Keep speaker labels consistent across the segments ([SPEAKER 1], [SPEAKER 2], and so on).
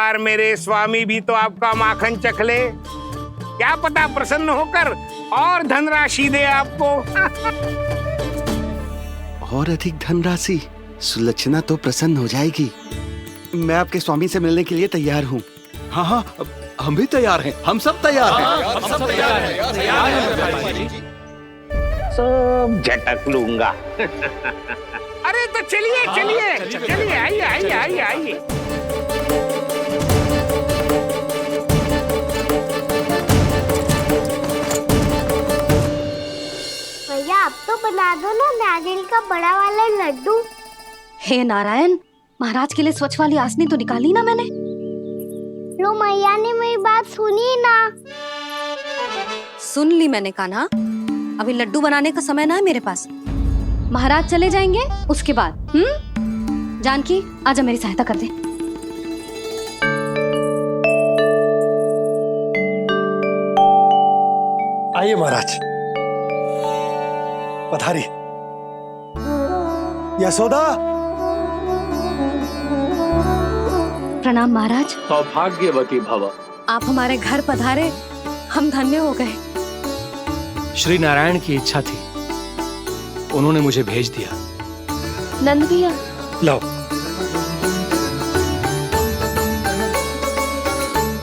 [SPEAKER 1] बार मेरे स्वामी भी तो आपका माखन चख ले, क्या पता प्रसन्न होकर और धनराशि दे आपको।
[SPEAKER 2] और अधिक धनराशि? सुलक्षणा तो प्रसन्न हो जाएगी। मैं आपके स्वामी से मिलने के लिए तैयार हूँ।
[SPEAKER 3] हाँ हाँ, हम भी तैयार हैं, हम सब तैयार हैं।
[SPEAKER 4] हम सब तैयार हैं।
[SPEAKER 1] सब झटक लूंगा। अरे तो चलिए चलिए चलिए, आइए आइए आइए आइए।
[SPEAKER 5] भैया आप तो बना दो ना नारियल का बड़ा वाला लड्डू।
[SPEAKER 6] हे नारायण, महाराज के लिए स्वच्छ वाली आसनी तो निकाली ना मैंने।
[SPEAKER 5] लो मैया ने मेरी बात सुनी ना।
[SPEAKER 6] सुन ली मैंने कान्हा, अभी लड्डू बनाने का समय ना है मेरे पास। महाराज चले जाएंगे उसके बाद। जानकी आजा मेरी सहायता कर दे।
[SPEAKER 7] आइए महाराज, पधारी। यशोदा।
[SPEAKER 6] प्रणाम महाराज।
[SPEAKER 4] सौभाग्यवती भव।
[SPEAKER 6] आप हमारे घर पधारे, हम धन्य हो गए।
[SPEAKER 8] श्री नारायण की इच्छा थी, उन्होंने मुझे भेज दिया।
[SPEAKER 6] नंद भैया
[SPEAKER 7] लाओ।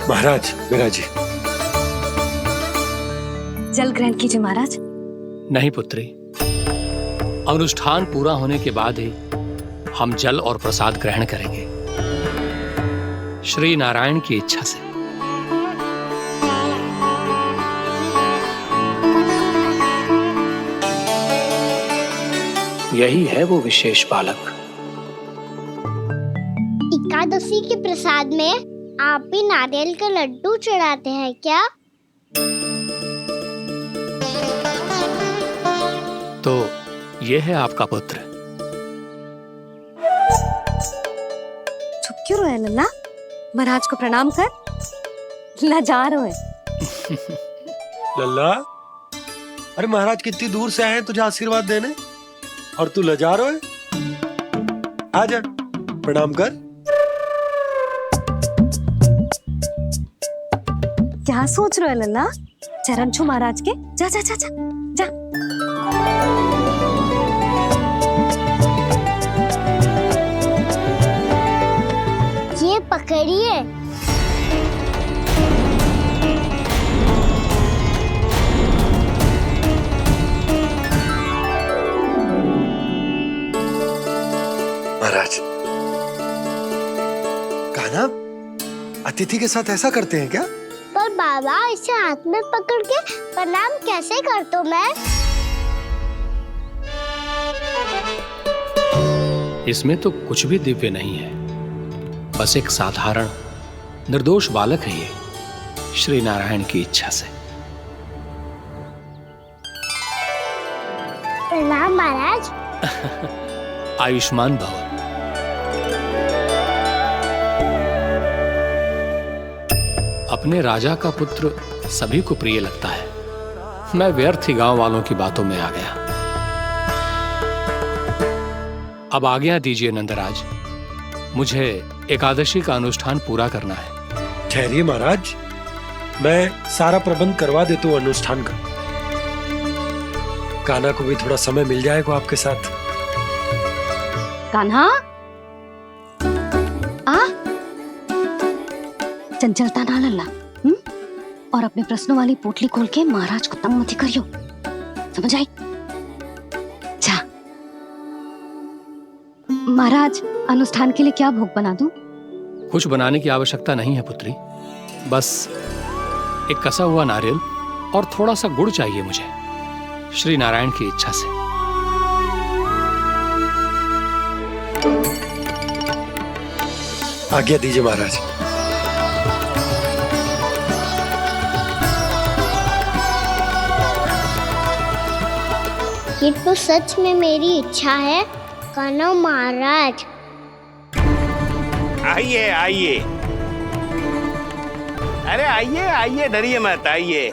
[SPEAKER 7] महाराज विराजी।
[SPEAKER 6] जल ग्रहण कीजिए महाराज।
[SPEAKER 8] नहीं पुत्री, अनुष्ठान पूरा होने के बाद ही हम जल और प्रसाद ग्रहण करेंगे, श्री नारायण की इच्छा से। यही है वो विशेष बालक।
[SPEAKER 5] एकादशी के प्रसाद में आप भी नारियल का लड्डू चढ़ाते हैं क्या?
[SPEAKER 8] तो ये है आपका पुत्र।
[SPEAKER 6] चुप क्यों रहे लल्ला? महाराज को प्रणाम कर। लजा रहे
[SPEAKER 7] लल्ला, अरे महाराज कितनी दूर से आए हैं तुझे आशीर्वाद देने, और तू लजा रहा है? आजा प्रणाम कर।
[SPEAKER 6] क्या सोच रहे हो लल्ला? चरण छू महाराज के। जा जा जा जा जा।
[SPEAKER 5] ये पकड़िए।
[SPEAKER 7] महाराज, कान्हा, अतिथि के साथ ऐसा करते हैं क्या?
[SPEAKER 5] पर बाबा इसे हाथ में पकड़ के प्रणाम कैसे करता हूँ मैं?
[SPEAKER 8] इसमें तो कुछ भी दिव्य नहीं है, बस एक साधारण निर्दोष बालक है ये, श्री नारायण की इच्छा से।
[SPEAKER 5] प्रणाम महाराज।
[SPEAKER 8] आयुष्मान भव। अपने राजा का पुत्र सभी को प्रिय लगता है। मैं व्यर्थ ही गांव वालों की बातों में आ गया। अब आज्ञा दीजिए नंदराज, मुझे एकादशी का अनुष्ठान पूरा करना है।
[SPEAKER 7] ठहरिए महाराज, मैं सारा प्रबंध करवा देता हूँ अनुष्ठान का। कान्हा को भी थोड़ा समय मिल जाएगा आपके साथ।
[SPEAKER 6] कान्हा आ, चंचलता ना लल्ला। और अपने प्रश्नों वाली पोटली खोल के महाराज को तंग मत करियो, समझ आई? जा। महाराज, अनुष्ठान के लिए क्या भोग बना दूं?
[SPEAKER 8] कुछ बनाने की आवश्यकता नहीं है पुत्री, बस एक कसा हुआ नारियल और थोड़ा सा गुड़ चाहिए मुझे, श्री नारायण की इच्छा से।
[SPEAKER 7] आज्ञा दीजिए महाराज।
[SPEAKER 5] ये तो सच में मेरी इच्छा है कान्हा महाराज।
[SPEAKER 1] आइए आइए, अरे आइए आइए, डरिए मत, आइए।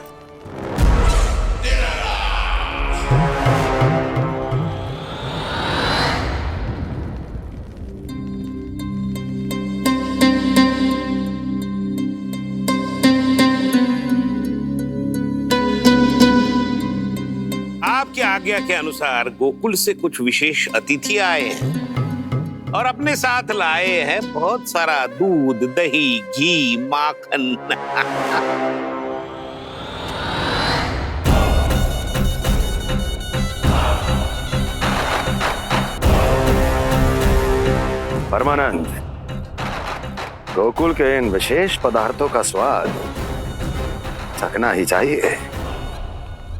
[SPEAKER 1] आज्ञा के अनुसार गोकुल से कुछ विशेष अतिथि आए हैं और अपने साथ लाए हैं बहुत सारा दूध, दही, घी, माखन।
[SPEAKER 9] परमानंद, गोकुल के इन विशेष पदार्थों का स्वाद चखना ही चाहिए।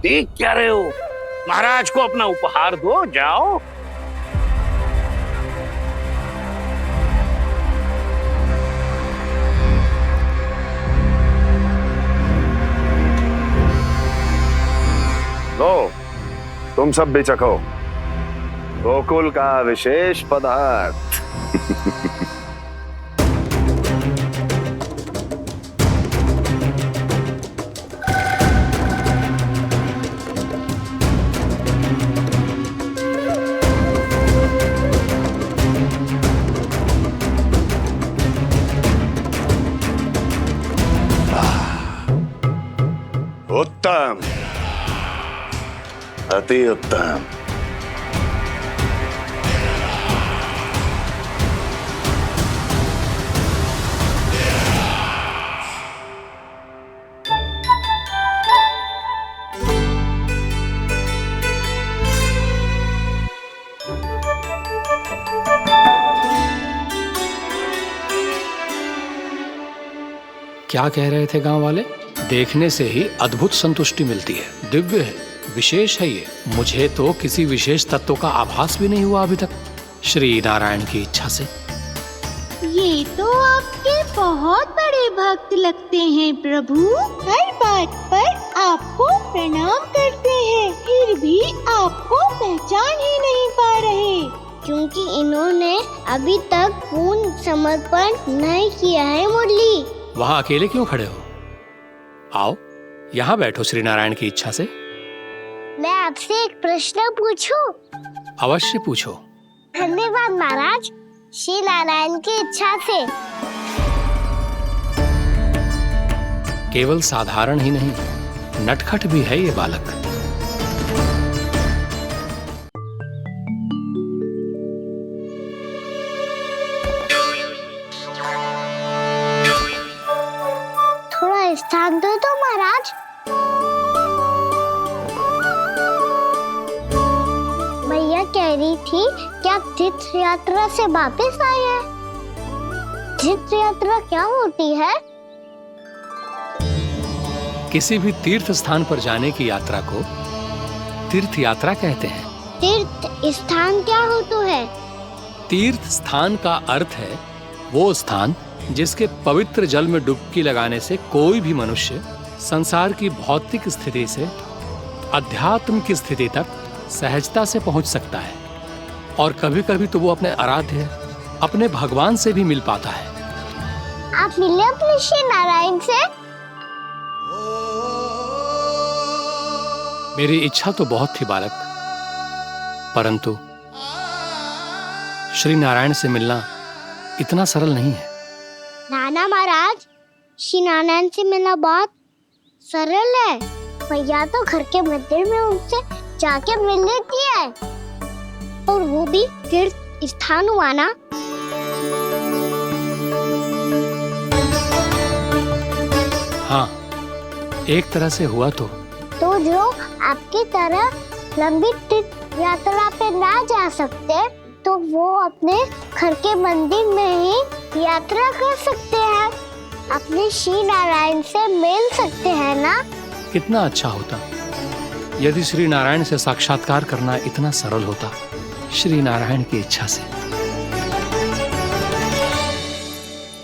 [SPEAKER 1] देख क्या रहे हो? महाराज को अपना उपहार दो, जाओ।
[SPEAKER 9] लो, तुम सब भी चखो गोकुल का विशेष पदार्थ। उत्तम, अति उत्तम।
[SPEAKER 8] क्या कह रहे थे गांव वाले? देखने से ही अद्भुत संतुष्टि मिलती है, दिव्य है, विशेष है ये। मुझे तो किसी विशेष तत्व का आभास भी नहीं हुआ अभी तक, श्री नारायण की इच्छा से।
[SPEAKER 10] ये तो आपके बहुत बड़े भक्त लगते हैं प्रभु। हर बात पर आपको प्रणाम करते हैं, फिर भी आपको पहचान ही नहीं पा रहे।
[SPEAKER 5] क्योंकि इन्होंने अभी तक पूर्ण समर्पण नहीं किया है मुरली।
[SPEAKER 8] वहां अकेले क्यों खड़े हो? आओ यहाँ बैठो श्री नारायण की इच्छा से।
[SPEAKER 5] मैं आपसे एक प्रश्न पूछूं?
[SPEAKER 8] अवश्य पूछो।
[SPEAKER 5] धन्यवाद महाराज, श्री नारायण की इच्छा से।
[SPEAKER 8] केवल साधारण ही नहीं, नटखट भी है ये बालक।
[SPEAKER 5] थोड़ा स्थान दो तो महाराज। भैया कह रही थी कि आप तीर्थ यात्रा से वापस आए हैं। तीर्थ यात्रा क्या होती है?
[SPEAKER 8] किसी भी तीर्थ स्थान पर जाने की यात्रा को तीर्थ यात्रा कहते हैं।
[SPEAKER 5] तीर्थ स्थान क्या होता है?
[SPEAKER 8] तीर्थ स्थान का अर्थ है वो स्थान जिसके पवित्र जल में डुबकी लगाने से कोई भी मनुष्य संसार की भौतिक स्थिति से अध्यात्म की स्थिति तक सहजता से पहुंच सकता है, और कभी कभी तो वो अपने आराध्य, अपने भगवान से भी मिल पाता है।
[SPEAKER 5] आप मिले अपने श्री नारायण से?
[SPEAKER 8] मेरी इच्छा तो बहुत थी बालक, परंतु श्री नारायण से मिलना इतना सरल नहीं है।
[SPEAKER 5] नाना महाराज, श्री नारायण से मिलना बहुत सरल है। भैया तो घर के मंदिर में उनसे जाके मिल लेती है, और वो भी तीर्थ स्थान हुआ ना।
[SPEAKER 8] हाँ, एक तरह से हुआ तो
[SPEAKER 5] जो आपकी तरह लंबी तीर्थ यात्रा पे ना जा सकते, तो वो अपने घर के मंदिर में ही यात्रा कर सकते हैं, अपने श्री नारायण से मिल सकते हैं ना।
[SPEAKER 8] कितना अच्छा होता यदि श्री नारायण से साक्षात्कार करना इतना सरल होता, श्री नारायण की इच्छा से।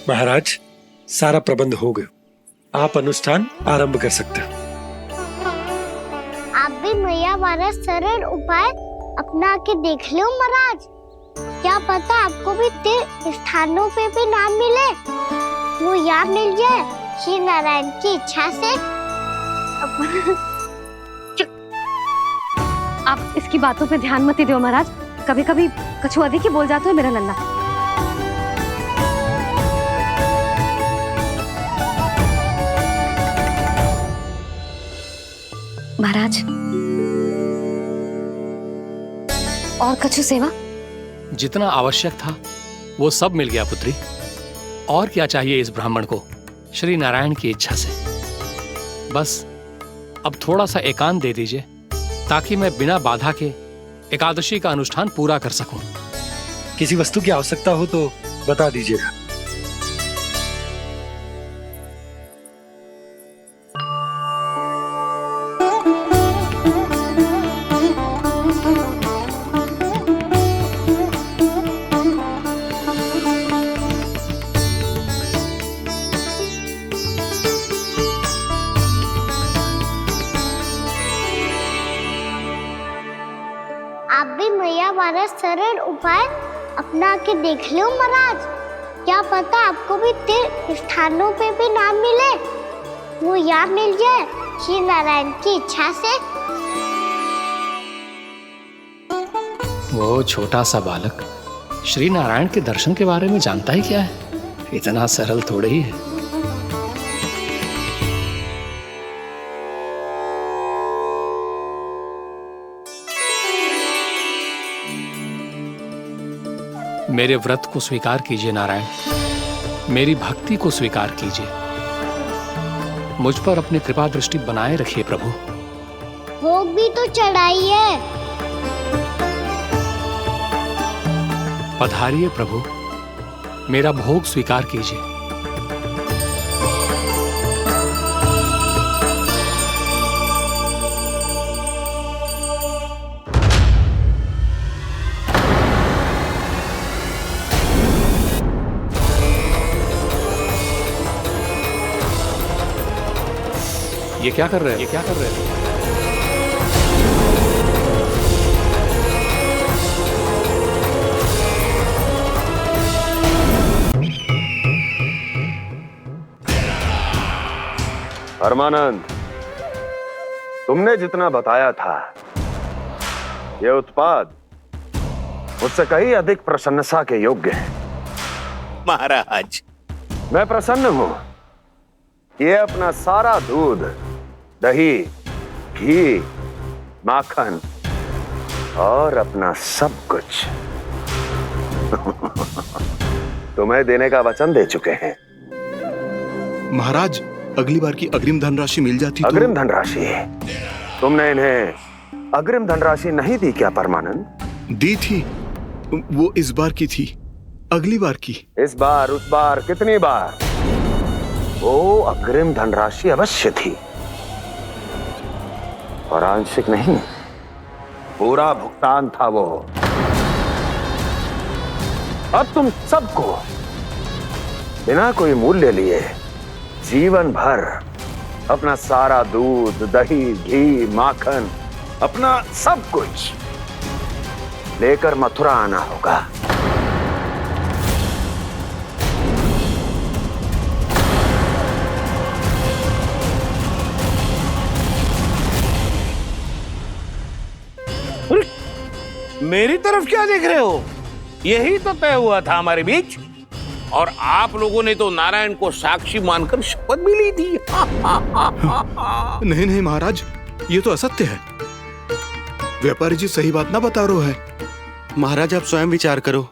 [SPEAKER 7] महाराज, सारा प्रबंध हो गया, आप अनुष्ठान आरंभ कर सकते हैं।
[SPEAKER 5] आप भी मैया वाला सरल उपाय अपना के देख लो महाराज। क्या पता आपको भी तीर्थ स्थानों पे भी नाम मिले, वो यहाँ मिल जाए श्री नारायण की इच्छा से।
[SPEAKER 6] आप इसकी बातों पे ध्यान मत दो महाराज, कभी कभी कछु अधिक ही बोल जाते हो मेरा लल्ला। महाराज, और कछु सेवा?
[SPEAKER 8] जितना आवश्यक था वो सब मिल गया पुत्री। और क्या चाहिए इस ब्राह्मण को श्री नारायण की इच्छा से? बस अब थोड़ा सा एकांत दे दीजिए ताकि मैं बिना बाधा के एकादशी का अनुष्ठान पूरा कर सकूं।
[SPEAKER 7] किसी वस्तु की आवश्यकता हो तो बता दीजिएगा।
[SPEAKER 5] आप भी मैया वाला सरल उपाय अपना के देख लो महाराज। क्या पता आपको भी तीर्थ स्थानों पे भी नाम मिले, वो यहाँ मिल जाए श्री नारायण की इच्छा से।
[SPEAKER 8] वो छोटा सा बालक श्री नारायण के दर्शन के बारे में जानता ही क्या है? इतना सरल थोड़े ही है। मेरे व्रत को स्वीकार कीजिए नारायण, मेरी भक्ति को स्वीकार कीजिए। मुझ पर अपनी कृपा दृष्टि बनाए रखिए प्रभु।
[SPEAKER 5] भोग भी तो चढ़ाइए।
[SPEAKER 8] पधारिए प्रभु, मेरा भोग स्वीकार कीजिए। ये क्या कर रहे हैं? ये क्या कर रहे हैं?
[SPEAKER 9] परमानंद, तुमने जितना बताया था ये उत्पाद मुझसे कहीं अधिक प्रशंसा के योग्य है।
[SPEAKER 1] महाराज,
[SPEAKER 9] मैं प्रसन्न हूं। ये अपना सारा दूध, दही, घी, माखन और अपना सब कुछ तुम्हें देने का वचन दे चुके हैं।
[SPEAKER 2] महाराज, अगली बार की अग्रिम धनराशि मिल जाती तो।
[SPEAKER 9] अग्रिम धनराशि? तुमने इन्हें अग्रिम धनराशि नहीं दी क्या परमानंद?
[SPEAKER 2] दी थी, वो इस बार की थी, अगली बार की।
[SPEAKER 9] इस बार, उस बार, कितनी बार? वो अग्रिम धनराशि अवश्य थी और आंशिक नहीं, पूरा भुगतान था वो। अब तुम सबको बिना कोई मूल्य लिए जीवन भर अपना सारा दूध, दही, घी, माखन, अपना सब कुछ लेकर मथुरा आना होगा।
[SPEAKER 1] मेरी तरफ क्या देख रहे हो? यही तो तय हुआ था हमारे बीच, और आप लोगों ने तो नारायण को साक्षी मानकर शपथ भी ली थी।
[SPEAKER 2] नहीं नहीं महाराज, ये तो असत्य है। व्यापारी जी सही बात ना बता रहे हैं। महाराज, आप स्वयं विचार करो,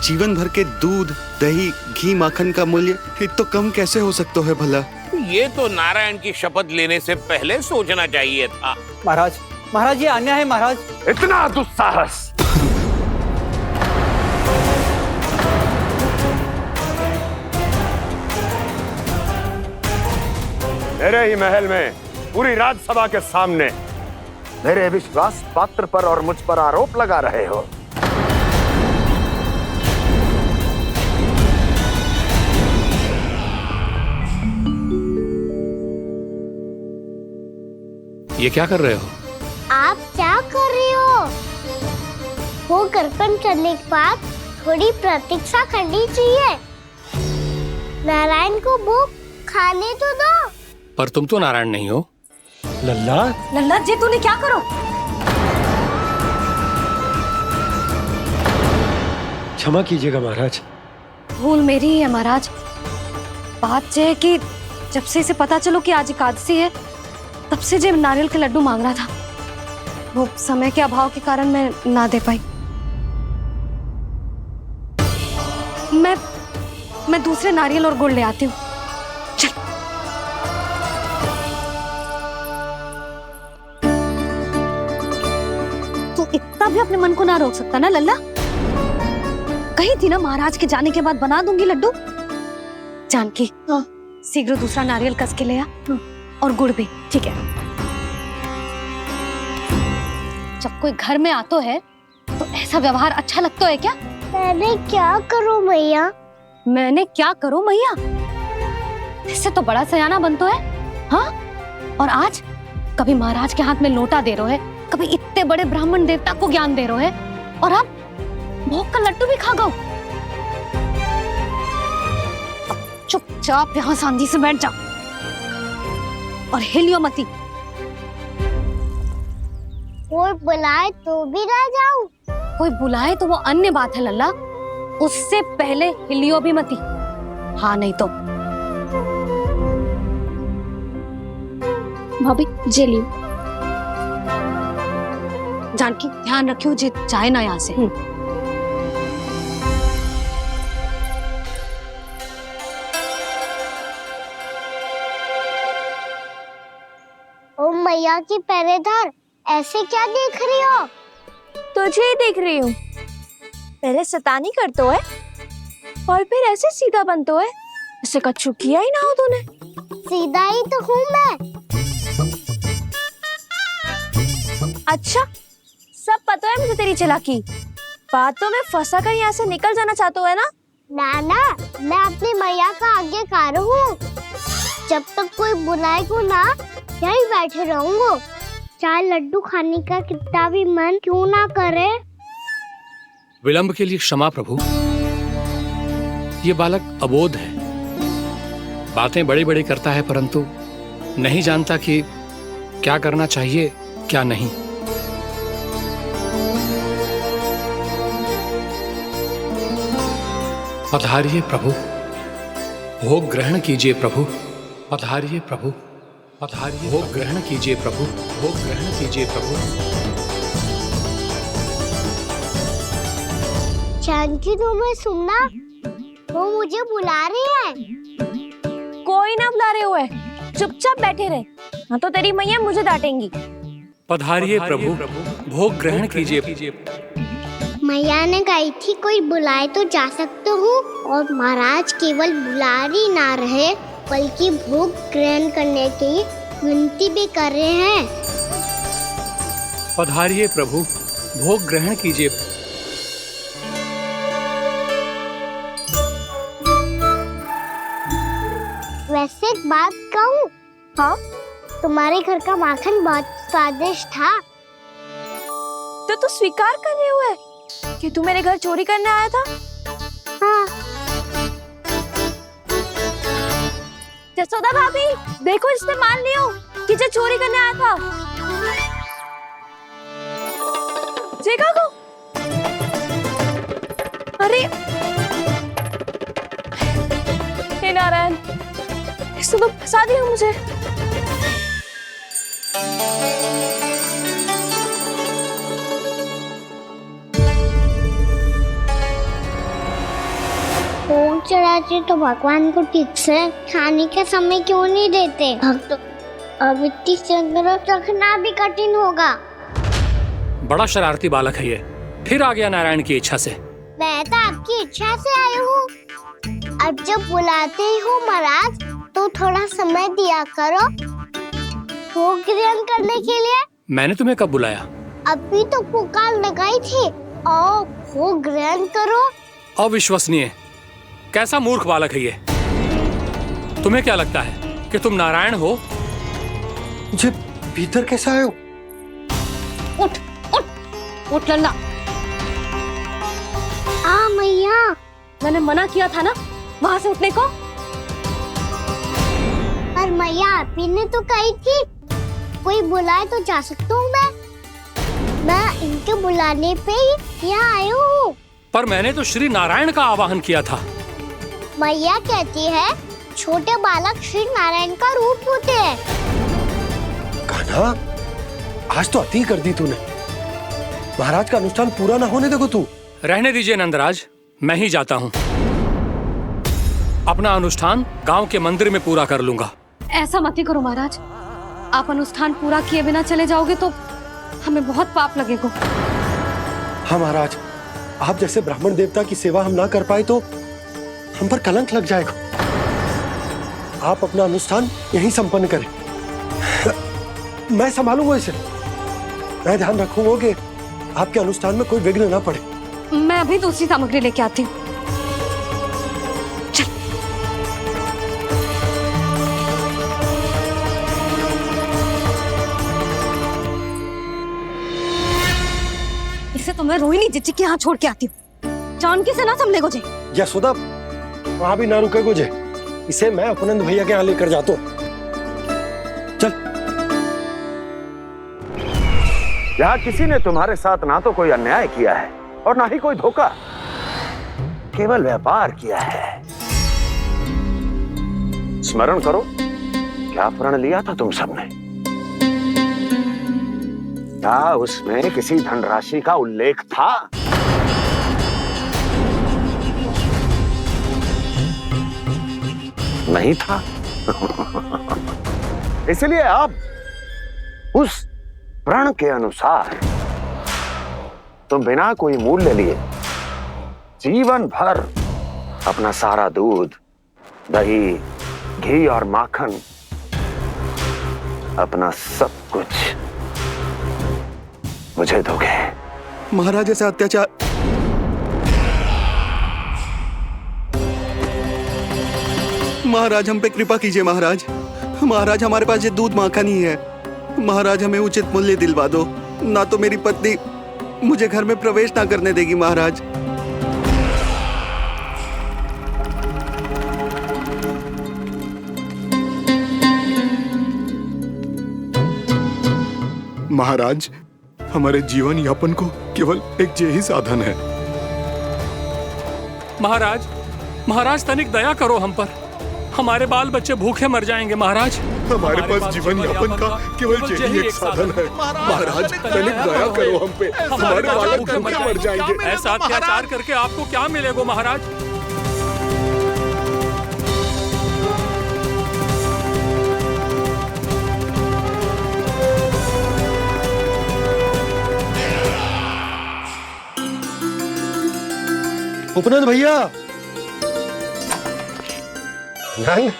[SPEAKER 2] जीवन भर के दूध, दही, घी, माखन का मूल्य तो कम कैसे हो सकता है भला?
[SPEAKER 1] ये तो नारायण की शपथ लेने से पहले सोचना चाहिए था।
[SPEAKER 11] महाराज, महाराज ये अन्याय है महाराज।
[SPEAKER 9] इतना दुस्साहस! मेरे ही महल में पूरी राजसभा के सामने मेरे विश्वास पात्र पर और मुझ पर आरोप लगा रहे हो।
[SPEAKER 8] ये क्या कर रहे हो?
[SPEAKER 5] आप क्या कर रहे हो? वो कर्पण करने के बाद थोड़ी प्रतीक्षा करनी चाहिए। नारायण को भोग खाने तो दो।
[SPEAKER 8] पर तुम तो नारायण नहीं हो।
[SPEAKER 7] लल्ला,
[SPEAKER 6] लल्ला जी, तूने क्या करो?
[SPEAKER 7] क्षमा कीजिएगा महाराज।
[SPEAKER 6] भूल मेरी ही है महाराज। बात यह है कि जब से इसे पता चलो कि आज एकादशी है, तब से जब नारियल के लड्डू मांग रहा था, वो समय के अभाव के कारण मैं ना दे पाई। मैं दूसरे नारियल और गुड़ ले आती हूँ। चल। तू इतना भी अपने मन को ना रोक सकता ना लल्ला? कही थी ना महाराज के जाने के बाद बना दूंगी लड्डू। जानकी, शीघ्र दूसरा नारियल कस के ले आ और गुड़ भी। ठीक है। जब कोई घर में आतो है तो ऐसा व्यवहार अच्छा लगता है क्या?
[SPEAKER 5] मैंने क्या करूं मैया?
[SPEAKER 6] मैंने क्या करूं मैया? इससे तो बड़ा सयाना बनतो है। हाँ? और आज कभी महाराज के हाथ में लोटा दे रहे है, कभी इतने बड़े ब्राह्मण देवता को ज्ञान दे रहे है, और अब भोग का लड्डू भी खा गो। अब चुपचाप यहाँ सांधी से बैठ जा और हिलियो मती।
[SPEAKER 5] कोई बुलाए तो भी ना जाऊं?
[SPEAKER 6] कोई बुलाए तो वो अन्य बात है लल्ला, उससे पहले हिलियो भी मती। हाँ नहीं तो।
[SPEAKER 10] भाभी जे लियो।
[SPEAKER 6] जानकी ध्यान रखियो जे जाए ना यहाँ से।
[SPEAKER 5] ओ मैया की पहरेदार, ऐसे क्या देख रही हो?
[SPEAKER 10] तुझे ही देख रही हूँ। पहले शैतानी करतो है और फिर ऐसे सीधा बनतो है। ऐसे कछु किया ही ना हो तूने।
[SPEAKER 5] सीधा ही तो हूँ मैं।
[SPEAKER 10] अच्छा, सब पता है मुझे तेरी चालाकी। बातों में फंसा कर यहाँ से निकल जाना चाहते है ना?
[SPEAKER 5] ना, मैं अपनी मैया का आज्ञाकार हूँ। जब तक कोई बुलाए को ना, यही बैठे रहूंगा। चाहे लड्डू खाने का कितना भी मन क्यों ना करे।
[SPEAKER 8] विलंब के लिए क्षमा प्रभु। ये बालक अबोध है, बातें बड़ी बड़ी करता है परंतु नहीं जानता कि क्या करना चाहिए क्या नहीं। पधारिए प्रभु, भोग ग्रहण कीजिए प्रभु। पधारिए प्रभु, पधारिए। भोग ग्रहण कीजिए प्रभु, भोग ग्रहण कीजिए प्रभु।
[SPEAKER 5] जानकी, तुम्हें सुनना, वो मुझे बुला रही है।
[SPEAKER 10] कोई ना बुला रहे हुए, चुपचाप बैठे रहे, हाँ तो तेरी मैया मुझे डांटेंगी।
[SPEAKER 8] पधारिए प्रभु, भोग ग्रहण कीजिए।
[SPEAKER 5] मैया ने कही थी कोई बुलाए तो जा सकते हूँ, और महाराज केवल बुला ही ना रहे बल्कि भोग ग्रहण करने की विनती भी कर रहे हैं।
[SPEAKER 8] पधारिए प्रभु, भोग ग्रहण कीजिए।
[SPEAKER 5] वैसे एक बात कहूँ?
[SPEAKER 10] हाँ?
[SPEAKER 5] तुम्हारे घर का माखन बहुत स्वादिष्ट था।
[SPEAKER 10] तो तू स्वीकार कर रहे हुए कि तू मेरे घर चोरी करने आया था?
[SPEAKER 5] हाँ।
[SPEAKER 10] जसोदा भाभी, देखो इसने मान लियो कि जो चोरी करने आया था। देखा को? अरे हे नारायण, इसने तो फंसा दिया मुझे।
[SPEAKER 5] भोग चढ़ाते तो भगवान को ठीक से खाने के समय क्यों नहीं देते? भक्त अब इतनी संग्रह रखना भी कठिन होगा।
[SPEAKER 8] बड़ा शरारती बालक है ये, फिर आ गया नारायण की इच्छा से।
[SPEAKER 5] मैं तो आपकी इच्छा से आई हूँ। अब जब बुलाते ही हो महाराज तो थोड़ा समय दिया करो भोग ग्रहण करने के लिए।
[SPEAKER 8] मैंने तुम्हें कब बुलाया?
[SPEAKER 5] अभी तो पुकार लगाई थी, आओ भोग ग्रहण करो।
[SPEAKER 8] अविश्वसनीय, कैसा मूर्ख बालक है ये। तुम्हें क्या लगता है कि तुम नारायण हो?
[SPEAKER 7] मुझे भीतर कैसे आए हो?
[SPEAKER 6] उठ उठ उठ लल्ला।
[SPEAKER 5] मैया,
[SPEAKER 6] मैंने मना किया था ना वहां से उठने को।
[SPEAKER 5] पर मैया आपी ने तो कही थी कोई बुलाए तो जा सकता हूँ मैं इनके बुलाने पे ही यहाँ आई हूँ।
[SPEAKER 8] पर मैंने तो श्री नारायण का आवाहन किया था।
[SPEAKER 5] मैया कहती है छोटे बालक श्री नारायण का रूप होते हैं।
[SPEAKER 7] कान्हा, आज तो अति कर दी तूने। महाराज का अनुष्ठान पूरा ना होने देखो तू।
[SPEAKER 8] रहने दीजिए नंदराज, मैं ही जाता हूँ। अपना अनुष्ठान गांव के मंदिर में पूरा कर लूंगा।
[SPEAKER 6] ऐसा मत ही करो महाराज, आप अनुष्ठान पूरा किए बिना चले जाओगे तो हमें बहुत पाप लगेगा।
[SPEAKER 7] हाँ महाराज, आप जैसे ब्राह्मण देवता की सेवा हम ना कर पाए तो हम पर कलंक लग जाएगा। आप अपना अनुष्ठान यहीं संपन्न करें, मैं संभालूंगा इसे। मैं ध्यान रखूंगा कि आपके अनुष्ठान में कोई विघ्न ना पड़े।
[SPEAKER 6] मैं अभी दूसरी सामग्री लेके आती हूँ। इसे तो मैं रोहिणी जीजी के यहाँ छोड़ के आती हूँ। जानकी से ना संभले गुजे।
[SPEAKER 7] यशोदा, वहां भी ना रुके गुजे। इसे मैं उपनंद भैया के यहाँ लेकर जाता हूँ। चल।
[SPEAKER 9] यहाँ किसी ने तुम्हारे साथ ना तो कोई अन्याय किया है और ना ही कोई धोखा, केवल व्यापार किया है। स्मरण करो, क्या प्रण लिया था तुम सबने? क्या उसमें किसी धनराशि का उल्लेख था? नहीं था। इसलिए अब उस प्रण के अनुसार तुम बिना कोई मूल्य लिए जीवन भर अपना सारा दूध, दही, घी और माखन, अपना सब कुछ मुझे दोगे।
[SPEAKER 2] महाराज ऐसा अत्याचार। महाराज हम पे कृपा कीजिए। महाराज, महाराज हमारे पास ये दूध माखन ही है। महाराज हमें उचित मूल्य दिलवा दो, ना तो मेरी पत्नी मुझे घर में प्रवेश ना करने देगी। महाराज
[SPEAKER 3] महाराज, हमारे जीवन यापन को केवल एक यही साधन है।
[SPEAKER 8] महाराज, महाराज तनिक दया करो हम पर। हमारे बाल बच्चे भूखे मर जाएंगे महाराज।
[SPEAKER 3] हमारे पास जीवन यापन का केवल यही एक साधन है। महाराज तनिक दया करो हम पे, हमारे बालक भूखे मर जाएंगे।
[SPEAKER 8] ऐसा अत्याचार करके आपको क्या मिलेगा महाराज?
[SPEAKER 7] उपनंद भैया।
[SPEAKER 12] नंद,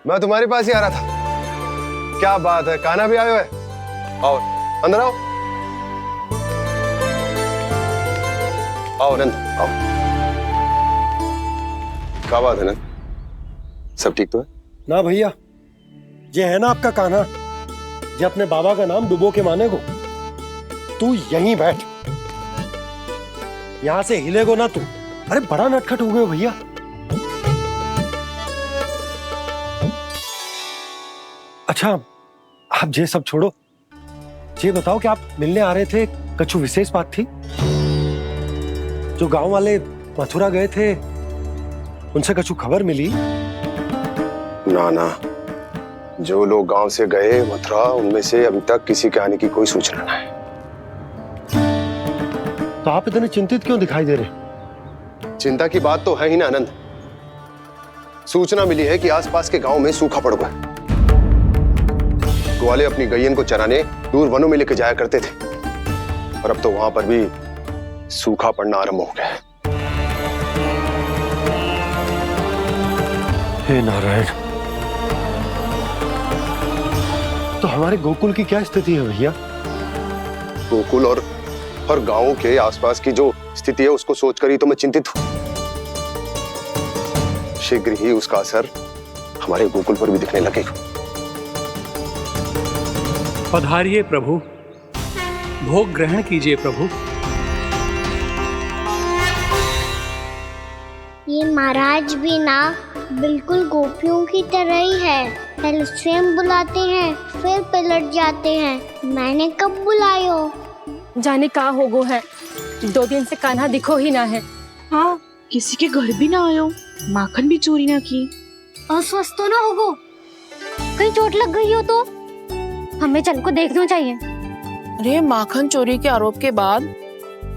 [SPEAKER 12] मैं तुम्हारे पास ही आ रहा था। क्या बात है, कान्हा भी आयो है? आओ अंदर आओ। आओ नंद आओ। क्या बात है नंद, सब ठीक तो है?
[SPEAKER 7] ना भैया, ये है ना आपका कान्हा, ये अपने बाबा का नाम डुबो के माने को। तू यहीं बैठ, यहां से हिलेगो ना तू। अरे बड़ा नटखट हो गए भैया। अच्छा, आप ये सब छोड़ो, ये बताओ कि आप मिलने आ रहे थे, कछु विशेष बात थी? जो गांव वाले मथुरा गए थे, उनसे कछु खबर मिली?
[SPEAKER 12] ना ना, जो लोग गांव से गए मथुरा, उनमें से अभी तक किसी के आने की कोई सूचना नहीं है।
[SPEAKER 7] तो आप इतने चिंतित क्यों दिखाई दे रहे?
[SPEAKER 12] चिंता की बात तो है ही ना आनंद। सूचना मिली है कि आसपास के गांव में सूखा पड़ गया। ग्वाले अपनी गैयन को चराने दूर वनों में लेकर जाया करते थे, और अब तो वहां पर भी सूखा पड़ना आरंभ हो गया है।
[SPEAKER 7] हे नारायण, तो हमारे गोकुल की क्या स्थिति है भैया?
[SPEAKER 12] गोकुल और गांवों के आसपास की जो स्थिति है उसको सोचकर ही तो मैं चिंतित हूं। शीघ्र ही उसका असर हमारे गोकुल पर भी दिखने लगेगा।
[SPEAKER 8] पधारिए प्रभु, भोग ग्रहण कीजिए प्रभु।
[SPEAKER 5] ये महाराज भी ना बिल्कुल गोपियों की तरह ही है। पहले स्वयं बुलाते हैं, फिर पलट जाते हैं। मैंने कब बुलायो?
[SPEAKER 6] जाने का होगो है, 2 दिन से कान्हा दिखो ही ना है।
[SPEAKER 10] हाँ, किसी के घर भी ना आयो, माखन भी चोरी ना की।
[SPEAKER 6] अस्वस्थ तो ना होगो, कहीं चोट लग गई हो तो? हमें चल को देखना चाहिए।
[SPEAKER 13] अरे माखन चोरी के आरोप के बाद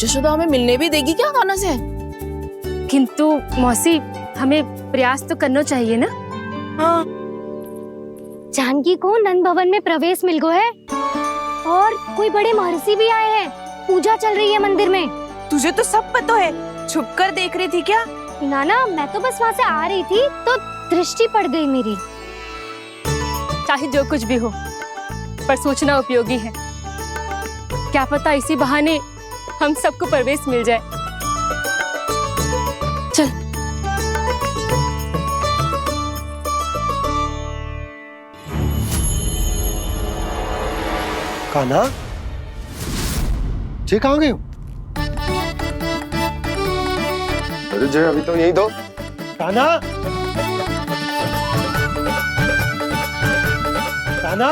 [SPEAKER 13] जशोदा हमें मिलने भी देगी क्या कान्हा से?
[SPEAKER 6] किंतु मौसी, हमें
[SPEAKER 14] प्रयास तो करना चाहिए ना।
[SPEAKER 13] हाँ।
[SPEAKER 6] जानकी को नंद भवन में प्रवेश मिल गया है और कोई बड़े महर्षि भी आए हैं। पूजा चल रही है मंदिर में।
[SPEAKER 13] तुझे तो सब पता है, छुप कर देख रही थी क्या?
[SPEAKER 6] ना, मैं तो बस वहाँ से आ रही थी तो दृष्टि पड़ गई मेरी।
[SPEAKER 14] चाहे जो कुछ भी हो, पर सूचना उपयोगी है। क्या पता इसी बहाने हम सबको प्रवेश मिल जाए। चल।
[SPEAKER 7] कान्हा, जे कहाँ गए हो?
[SPEAKER 12] अरे जय, अभी तो यही दो।
[SPEAKER 7] कान्हा, कान्हा,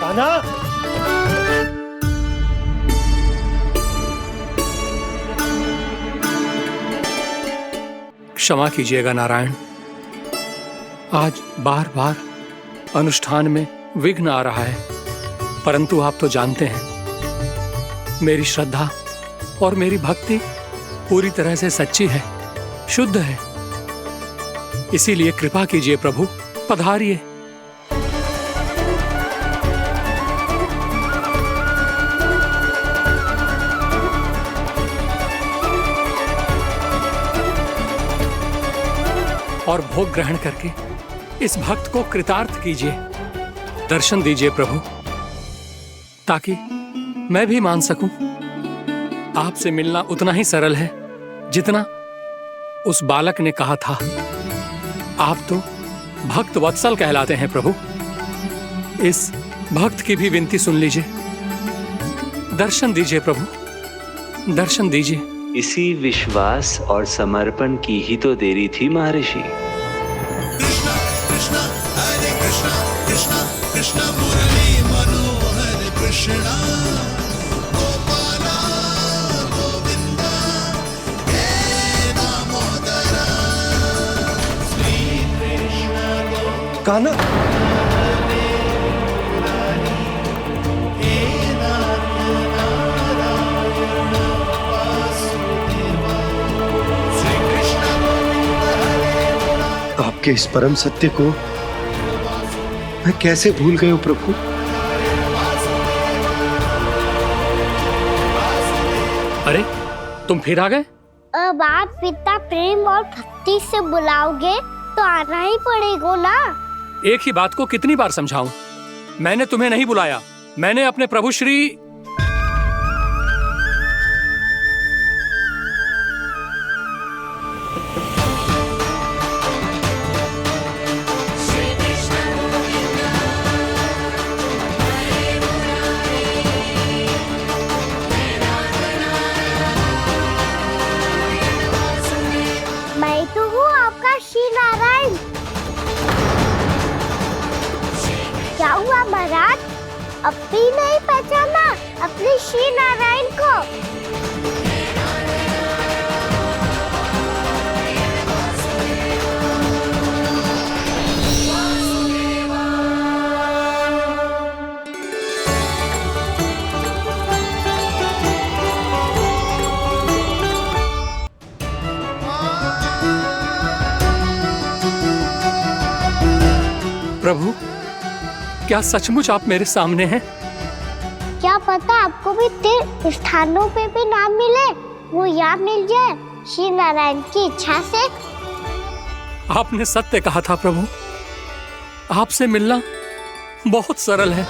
[SPEAKER 7] कान्हा।
[SPEAKER 8] क्षमा कीजिएगा नारायण, आज बार बार अनुष्ठान में विघ्न आ रहा है, परंतु आप तो जानते हैं मेरी श्रद्धा और मेरी भक्ति पूरी तरह से सच्ची है, शुद्ध है। इसीलिए कृपा कीजिए प्रभु, पधारिए। और भोग ग्रहण करके इस भक्त को कृतार्थ कीजिए। दर्शन दीजिए प्रभु, ताकि मैं भी मान सकूं। आपसे मिलना उतना ही सरल है जितना उस बालक ने कहा था। आप तो भक्त वत्सल कहलाते हैं प्रभु। इस भक्त की भी विनती सुन लीजिए। दर्शन दीजिए प्रभु, दर्शन दीजिए।
[SPEAKER 15] इसी विश्वास और समर्पण की ही तो देरी थी महर्षि।
[SPEAKER 16] कृष्णा कृष्णा हरे कृष्णा, कृष्णा कृष्णा मुरली मनोहर कृष्णा, गोपाला गोविंदा हे दामोदरा, श्री कृष्ण
[SPEAKER 7] कान्हा, आपके इस परम सत्य को मैं कैसे भूल गया हूं प्रभु।
[SPEAKER 8] अरे तुम फिर आ गए?
[SPEAKER 5] अब आप पिता प्रेम और भक्ति से बुलाओगे तो आना ही पड़ेगा ना।
[SPEAKER 8] एक ही बात को कितनी बार समझाऊं? मैंने तुम्हें नहीं बुलाया, मैंने अपने प्रभु श्री
[SPEAKER 5] मैं तो हूँ आपका श्री नारायण। क्या हुआ महाराज, अब भी नहीं पहचाना अपने श्री नारायण को?
[SPEAKER 8] प्रभु, क्या सचमुच आप मेरे सामने हैं?
[SPEAKER 5] क्या पता आपको भी तीर्थ स्थानों पे भी नाम मिले, वो यहाँ मिल जाए श्री नारायण की इच्छा से।
[SPEAKER 8] आपने सत्य कहा था प्रभु, आपसे मिलना बहुत सरल है,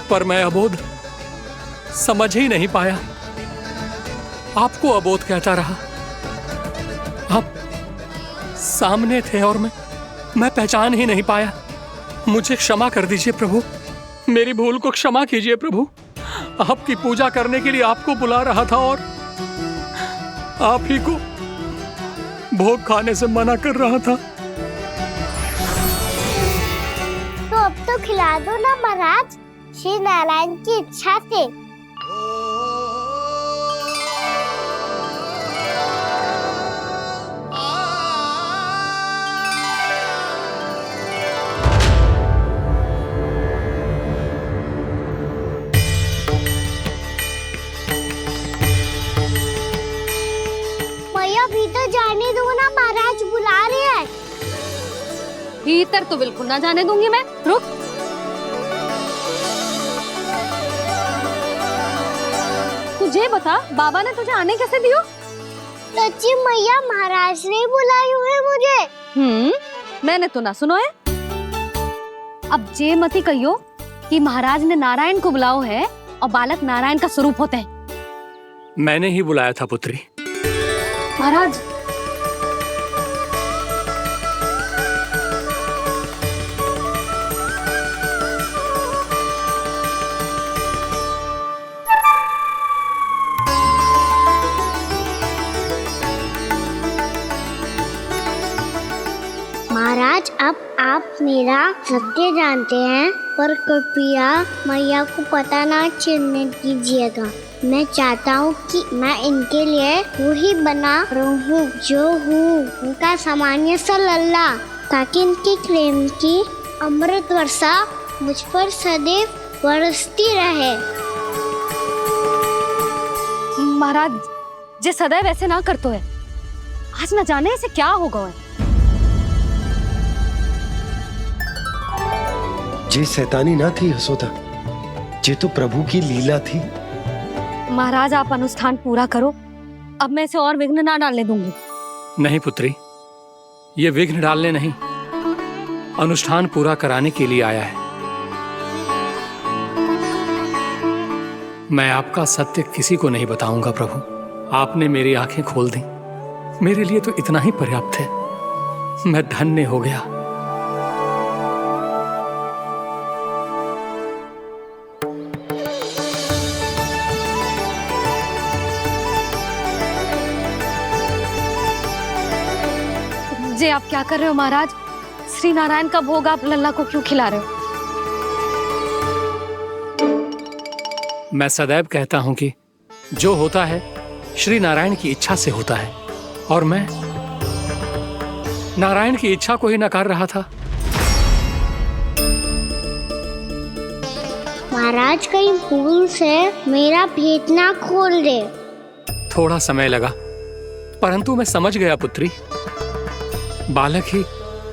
[SPEAKER 8] पर मैं अबोध समझ ही नहीं पाया। आपको अबोध कहता रहा। आप सामने थे और मैं पहचान ही नहीं पाया। मुझे क्षमा कर दीजिए प्रभु, मेरी भूल को क्षमा कीजिए प्रभु। आपकी पूजा करने के लिए आपको बुला रहा था और आप ही को भोग खाने से मना कर रहा था।
[SPEAKER 5] तो अब तो खिला दो ना महाराज, श्री नारायण की इच्छा से। भीतर जाने दो ना, महाराज बुला रहे हैं।
[SPEAKER 6] भीतर तो बिल्कुल ना जाने दूंगी मैं। रुक। तुझे बता, बाबा ने तुझे आने कैसे दियो?
[SPEAKER 5] सच्ची मैया, महाराज ने बुलाई हुई मुझे।
[SPEAKER 6] मैंने तो ना सुनो है। अब जे मती कहियो कि महाराज ने नारायण को बुलाओ है और बालक नारायण का स्वरूप होते हैं।
[SPEAKER 8] मैंने ही बुलाया था पुत्री।
[SPEAKER 6] महाराज,
[SPEAKER 5] महाराज, अब आप मेरा सत्य जानते हैं, पर कृपया मैया को पता ना चलने दीजिएगा। मैं चाहता हूँ कि मैं इनके लिए वही बना रहूँ जो हूँ, उनका सामान्य सा लल्ला, ताकि इनके प्रेम की अमृत वर्षा मुझ पर सदैव बरसती रहे।
[SPEAKER 6] महाराज, जे सदैव ऐसे ना करतो है, आज न जाने इसे क्या होगा है।
[SPEAKER 7] जे शैतानी ना थी यशोदा, जे तो प्रभु की लीला थी।
[SPEAKER 6] महाराज, आप अनुष्ठान पूरा करो, अब मैं इसे और विघ्न ना डालने दूंगी।
[SPEAKER 8] नहीं पुत्री, ये विघ्न डालने नहीं, अनुष्ठान पूरा कराने के लिए आया है। मैं आपका सत्य किसी को नहीं बताऊंगा प्रभु। आपने मेरी आंखें खोल दी, मेरे लिए तो इतना ही पर्याप्त है। मैं धन्य हो गया।
[SPEAKER 6] जे आप क्या कर रहे हो महाराज? श्री नारायण का भोग आप लल्ला को क्यों खिला रहे हो?
[SPEAKER 8] मैं सदैव कहता हूं कि जो होता है श्री नारायण की इच्छा से होता है, और मैं नारायण की इच्छा को ही नकार रहा था।
[SPEAKER 5] महाराज, कहीं भूल से मेरा भेद ना खोल दे।
[SPEAKER 8] थोड़ा समय लगा, परंतु मैं समझ गया पुत्री। बालक ही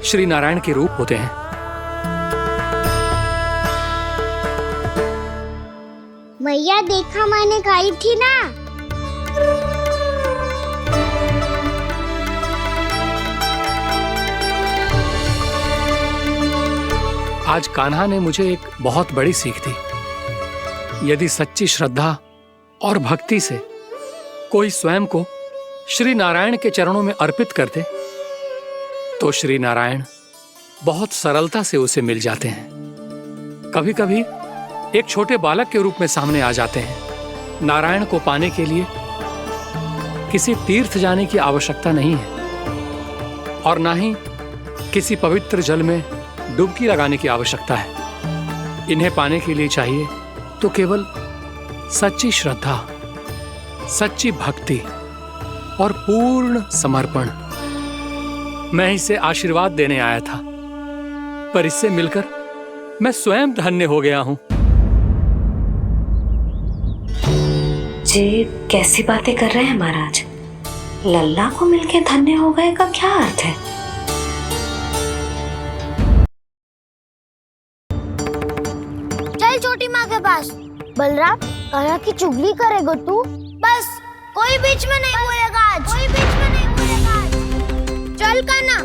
[SPEAKER 8] श्री नारायण के रूप होते हैं।
[SPEAKER 5] मैया, देखा मैंने गाई थी ना।
[SPEAKER 8] आज कान्हा ने मुझे एक बहुत बड़ी सीख दी। यदि सच्ची श्रद्धा और भक्ति से कोई स्वयं को श्री नारायण के चरणों में अर्पित कर दे, तो श्री नारायण बहुत सरलता से उसे मिल जाते हैं। कभी कभी एक छोटे बालक के रूप में सामने आ जाते हैं। नारायण को पाने के लिए किसी तीर्थ जाने की आवश्यकता नहीं है, और ना ही किसी पवित्र जल में डुबकी लगाने की आवश्यकता है। इन्हें पाने के लिए चाहिए तो केवल सच्ची श्रद्धा, सच्ची भक्ति और पूर्ण समर्पण। मैं इसे आशीर्वाद देने आया था, पर इससे मिलकर मैं स्वयं धन्य हो गया हूं।
[SPEAKER 17] जी कैसी बातें कर रहे हैं महाराज? लल्ला को मिलके धन्य हो गए का क्या अर्थ है?
[SPEAKER 5] चल छोटी माँ के पास। बलराम, कान्हा की चुगली करेगा तू? बस, कोई बीच में नहीं बोलेगा आज। कोई बीच में नहीं बोलेगा आज। चल कान्हा।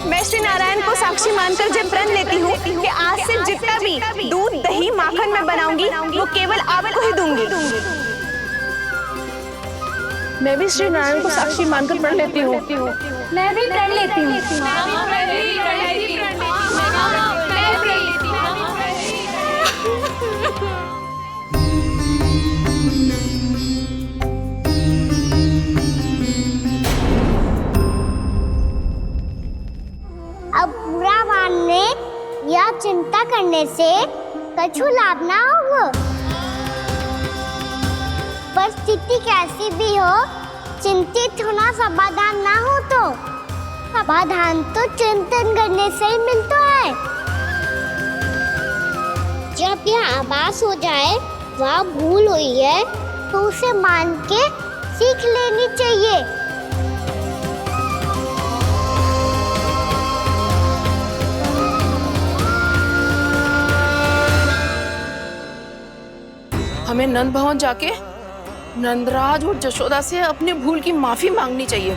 [SPEAKER 13] मैं श्री नारायण को साक्षी मानकर जब प्रण लेती हूँ कि आज से जितना भी दूध, दही, माखन मैं बनाऊंगी वो केवल आपको ही दूंगी। मैं भी श्री नारायण को साक्षी मानकर प्रण लेती हूँ।
[SPEAKER 6] मैं भी प्रण लेती हूँ।
[SPEAKER 5] अब बुरा मानने या चिंता करने से कछु लाभ ना होगा। परिस्थिति कैसी भी हो, चिंतित होना समाधान ना हो तो समाधान तो चिंतन करने से ही मिलता है। जब यह आभास हो जाए वह भूल हुई है तो उसे मान के सीख लेनी चाहिए।
[SPEAKER 18] हमें नंद भवन जाके नंदराज और जशोदा से अपनी भूल की माफी मांगनी चाहिए।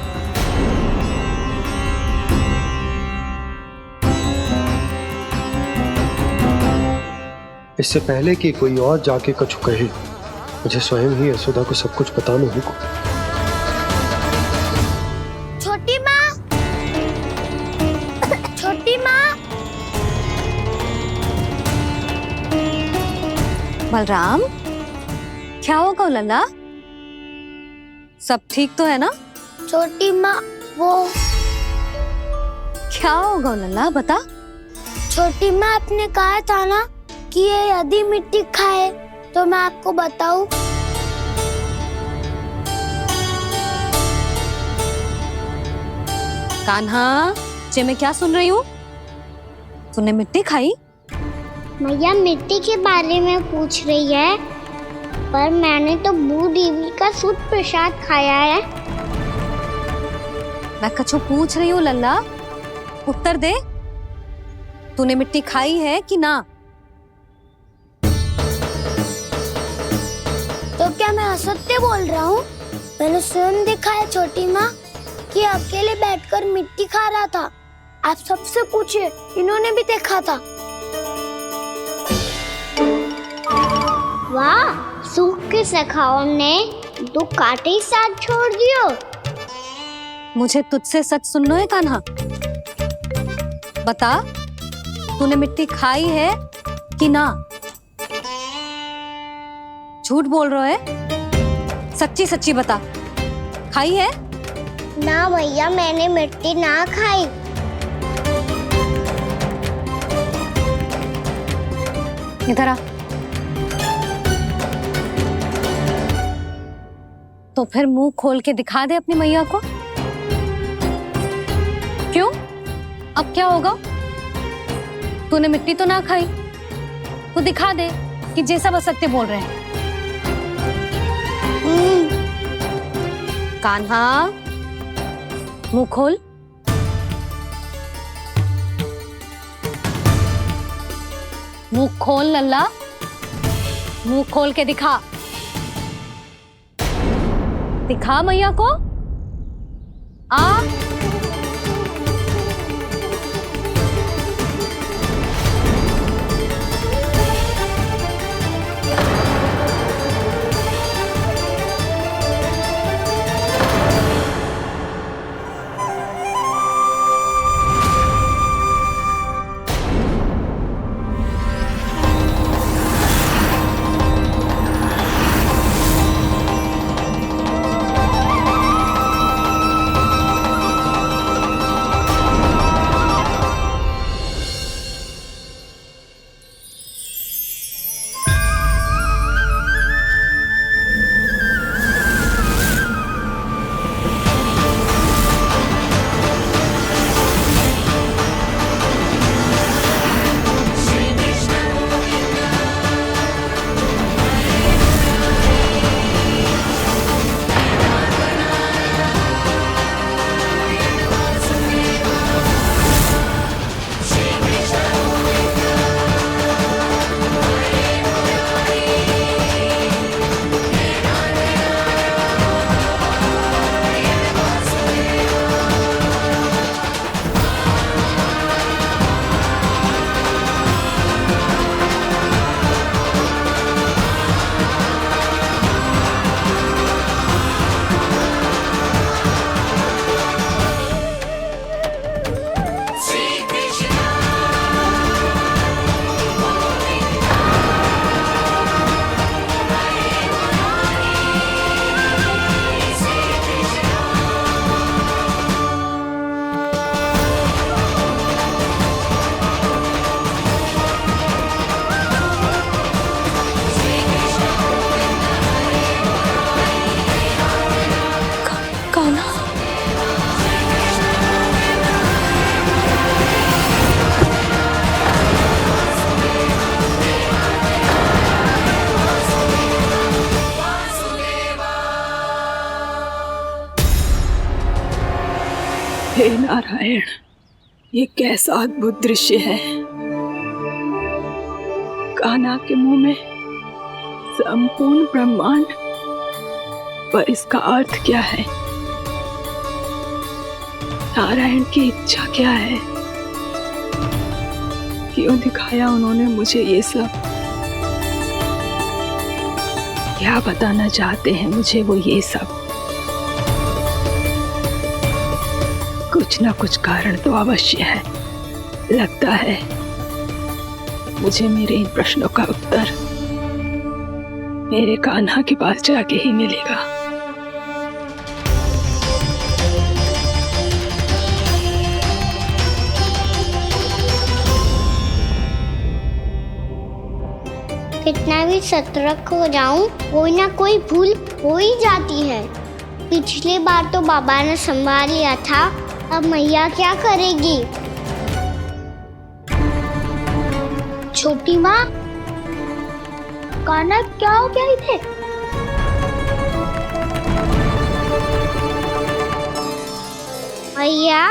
[SPEAKER 7] इससे पहले कि कोई और जाके कछु कहे, मुझे स्वयं ही यशोदा को सब कुछ बताना होगा।
[SPEAKER 5] छोटी माँ, छोटी माँ।
[SPEAKER 6] बलराम, क्या होगा लल्ला? सब ठीक तो है ना?
[SPEAKER 5] छोटी माँ, वो
[SPEAKER 6] क्या होगा लल्ला, बता।
[SPEAKER 5] छोटी माँ, आपने कहा था ना कि ये यदि मिट्टी खाए तो मैं आपको बताऊं।
[SPEAKER 6] कान्हा, जे मैं क्या सुन रही हूँ? तूने मिट्टी खाई?
[SPEAKER 5] मैया मिट्टी के बारे में पूछ रही है, पर मैंने तो भू देवी का शुद्ध प्रसाद खाया है।
[SPEAKER 6] मैं कछु पूछ रही हूँ लल्ला, उत्तर दे। तूने मिट्टी खाई है कि ना?
[SPEAKER 5] तो क्या मैं असत्य बोल रहा हूँ? मैंने स्वयं देखा है छोटी माँ कि अकेले बैठकर मिट्टी खा रहा था। आप सबसे पूछिए, इन्होंने भी देखा था। वाह, सूख के सखाओं ने दो कांटे ही साथ छोड़ दियो।
[SPEAKER 6] मुझे तुझसे सच सुनना है कान्हा। बता, तूने मिट्टी खाई है कि ना? झूठ बोल रहा है, सच्ची सच्ची बता, खाई है?
[SPEAKER 5] ना भैया, मैंने मिट्टी ना खाई।
[SPEAKER 6] इधर आ। तो फिर मुंह खोल के दिखा दे अपनी मैया को। क्यों? अब क्या होगा? तूने मिट्टी तो ना खाई, तो दिखा दे कि जे सब असत्य बोल रहे हैं। कान्हा, मुंह खोल। मुंह खोल लल्ला, मुंह खोल के दिखा। दिखा मैया को। आ
[SPEAKER 18] हे नारायण, ये कैसा अद्भुत दृश्य है। कान्हा के मुंह में संपूर्ण ब्रह्मांड, पर इसका अर्थ क्या है? नारायण की इच्छा क्या है? क्यों दिखाया उन्होंने मुझे ये सब? क्या बताना चाहते हैं मुझे वो ये सब? कुछ ना कुछ कारण तो अवश्य है। लगता है मुझे मेरे इन प्रश्नों का उत्तर मेरे कान्हा के पास जाके ही मिलेगा।
[SPEAKER 5] कितना भी सतर्क हो जाऊं, कोई ना कोई भूल हो ही जाती है। पिछली बार तो बाबा ने संभाल लिया था, अब मैया क्या करेगी? छोटी माँ, कान्हा क्या हो गया इधर? मैया,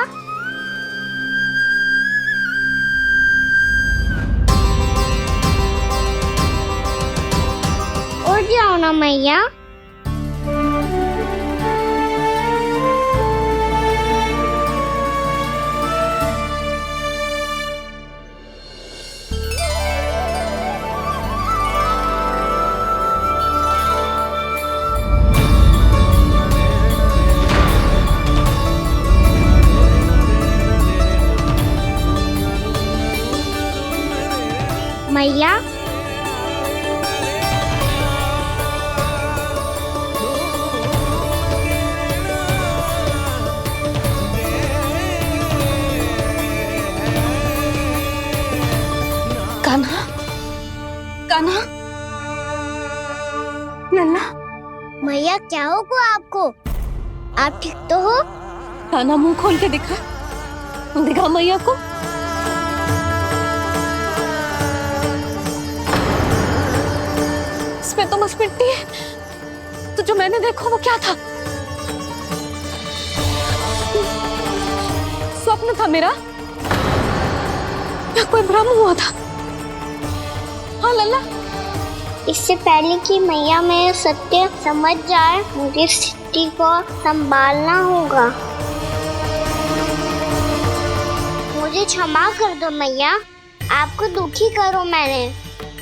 [SPEAKER 5] उठ जाओ ना मैया। मैया,
[SPEAKER 6] कान्हा, कान्हा, लल्ला।
[SPEAKER 5] मैया क्या होगा आपको? आप ठीक तो हो?
[SPEAKER 6] कान्हा मुंह खोल के दिखा, दिखा मैया को। इसमें तो बस मिट्टी है, तो जो मैंने देखा वो क्या था? स्वप्न था मेरा या कोई भ्रम हुआ था? हाँ लल्ला,
[SPEAKER 5] इससे पहले कि मैया मेरे सत्य समझ जाए, मुझे स्थिति को संभालना होगा। मुझे क्षमा कर दो मैया, आपको दुखी करो मैंने,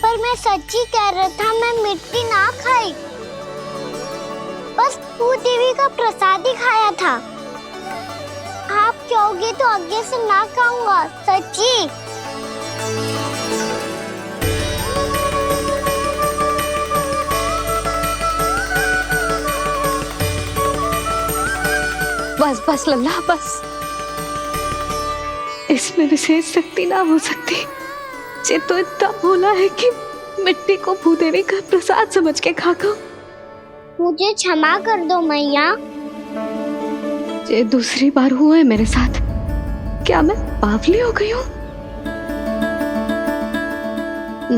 [SPEAKER 5] पर मैं सच्ची कह रहा था, मैं मिट्टी ना खाई, बस भू देवी का प्रसाद ही खाया था। आप कहोगे तो आगे से ना खाऊंगा, सच्ची।
[SPEAKER 6] बस बस लल्ला, बस। इसमें विशेष शक्ति ना हो सकती। ये तो इतना भोला है कि मिट्टी को भूदेवी का प्रसाद समझ के खा गया।
[SPEAKER 5] मुझे क्षमा कर दो मैया।
[SPEAKER 6] ये दूसरी बार हुआ है मेरे साथ। क्या मैं बावली हो गई हूँ?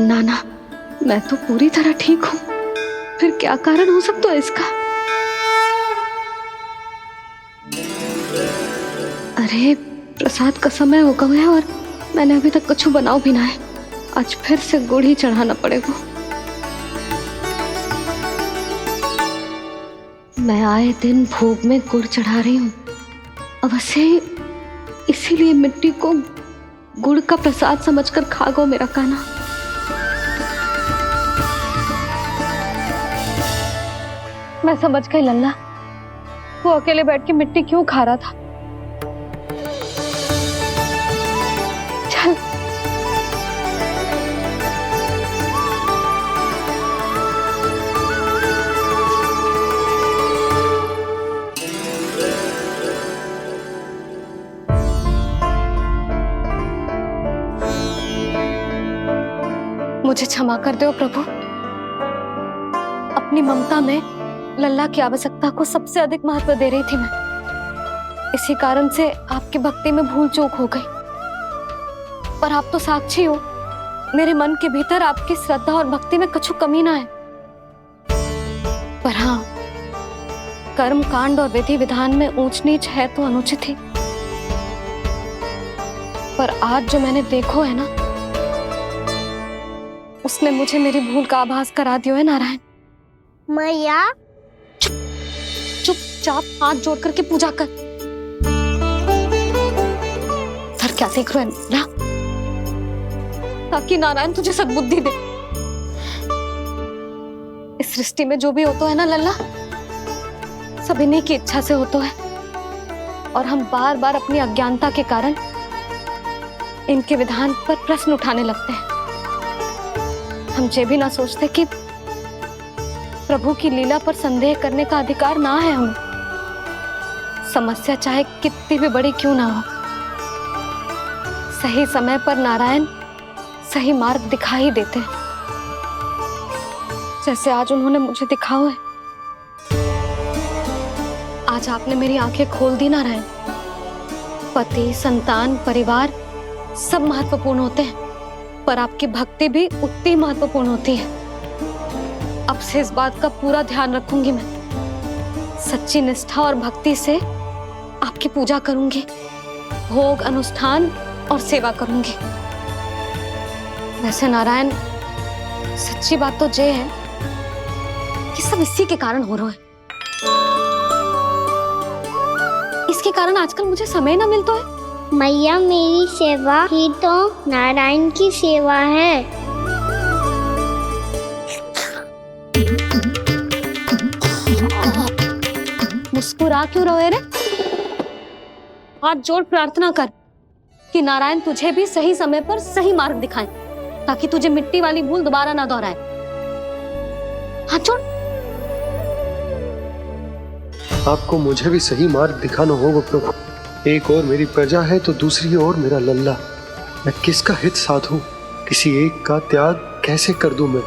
[SPEAKER 6] नाना, मैं तो पूरी तरह ठीक हूँ। फिर क्या कारण हो सकता है इसका? अरे प्रसाद का समय हो गया है और मैंने अभी तक कुछ बनाओ भी ना है। आज फिर से गुड़ ही चढ़ाना पड़ेगा। मैं आए दिन भोग में गुड़ चढ़ा रही हूँ, अवश्य इसीलिए मिट्टी को गुड़ का प्रसाद समझकर खा गो मेरा कान्हा। मैं समझ गई लल्ला, वो अकेले बैठ के मिट्टी क्यों खा रहा था। चल मुझे क्षमा कर दो प्रभु। अपनी ममता में लल्ला की आवश्यकता को सबसे अधिक महत्व दे रही थी मैं। इसी कारण से आपकी भक्ति में भूल चूक हो गई। पर आप तो साक्षी हो, मेरे मन के भीतर आपकी श्रद्धा और भक्ति में कुछ कमी ना है। पर हाँ, कर्म कांड और विधि विधान में ऊंच नीच है तो अनुचित ही। पर आज जो मैंने देखो है ना, उसने मुझे मेरी भूल का आभास करा दियो है नारायण।
[SPEAKER 5] मैया
[SPEAKER 6] चुपचाप हाथ जोड़ करके पूजा कर। सर क्या देख रहे हैं ना, ताकि नारायण तुझे सद्बुद्धि दे। इस सृष्टि में जो भी होता है ना लल्ला, सब इन्हीं की इच्छा से होता है, और हम बार बार अपनी अज्ञानता के कारण इनके विधान पर प्रश्न उठाने लगते हैं। हम ये भी ना सोचते कि प्रभु की लीला पर संदेह करने का अधिकार ना है हमें, समस्या चाहे कितनी भी बड़ी क्यों ना हो। सही समय पर नारायण सही मार्ग दिखा ही देते हैं, जैसे आज उन्होंने मुझे दिखाओ है। आज आपने मेरी आंखें खोल दी नारायण। पति, संतान, परिवार सब महत्वपूर्ण होते हैं, पर आपकी भक्ति भी उतनी महत्वपूर्ण होती है। अब से इस बात का पूरा ध्यान रखूंगी मैं। सच्ची निष्ठा और भक्ति से आपकी पूजा करूंगी, भोग, अनुष्ठान और सेवा करूंगी। वैसे नारायण, सच्ची बात तो ये है कि सब इसी के कारण हो रहा है। इसके कारण आजकल मुझे समय ना मिलता है।
[SPEAKER 5] मैया, मेरी सेवा ही तो नारायण की सेवा है।
[SPEAKER 6] मुस्कुरा क्यों रहे रे? हाथ जोड़ प्रार्थना कर कि नारायण तुझे भी सही समय पर सही मार्ग दिखाएं, ताकि तुझे मिट्टी वाली भूल दोबारा ना दोहराए। हाथ जोड़।
[SPEAKER 7] आपको मुझे भी सही मार्ग दिखाना होगा प्रभु। एक और मेरी प्रजा है तो दूसरी ओर मेरा लल्ला। मैं किसका हित साधूं? किसी एक का त्याग कैसे कर दूं मैं?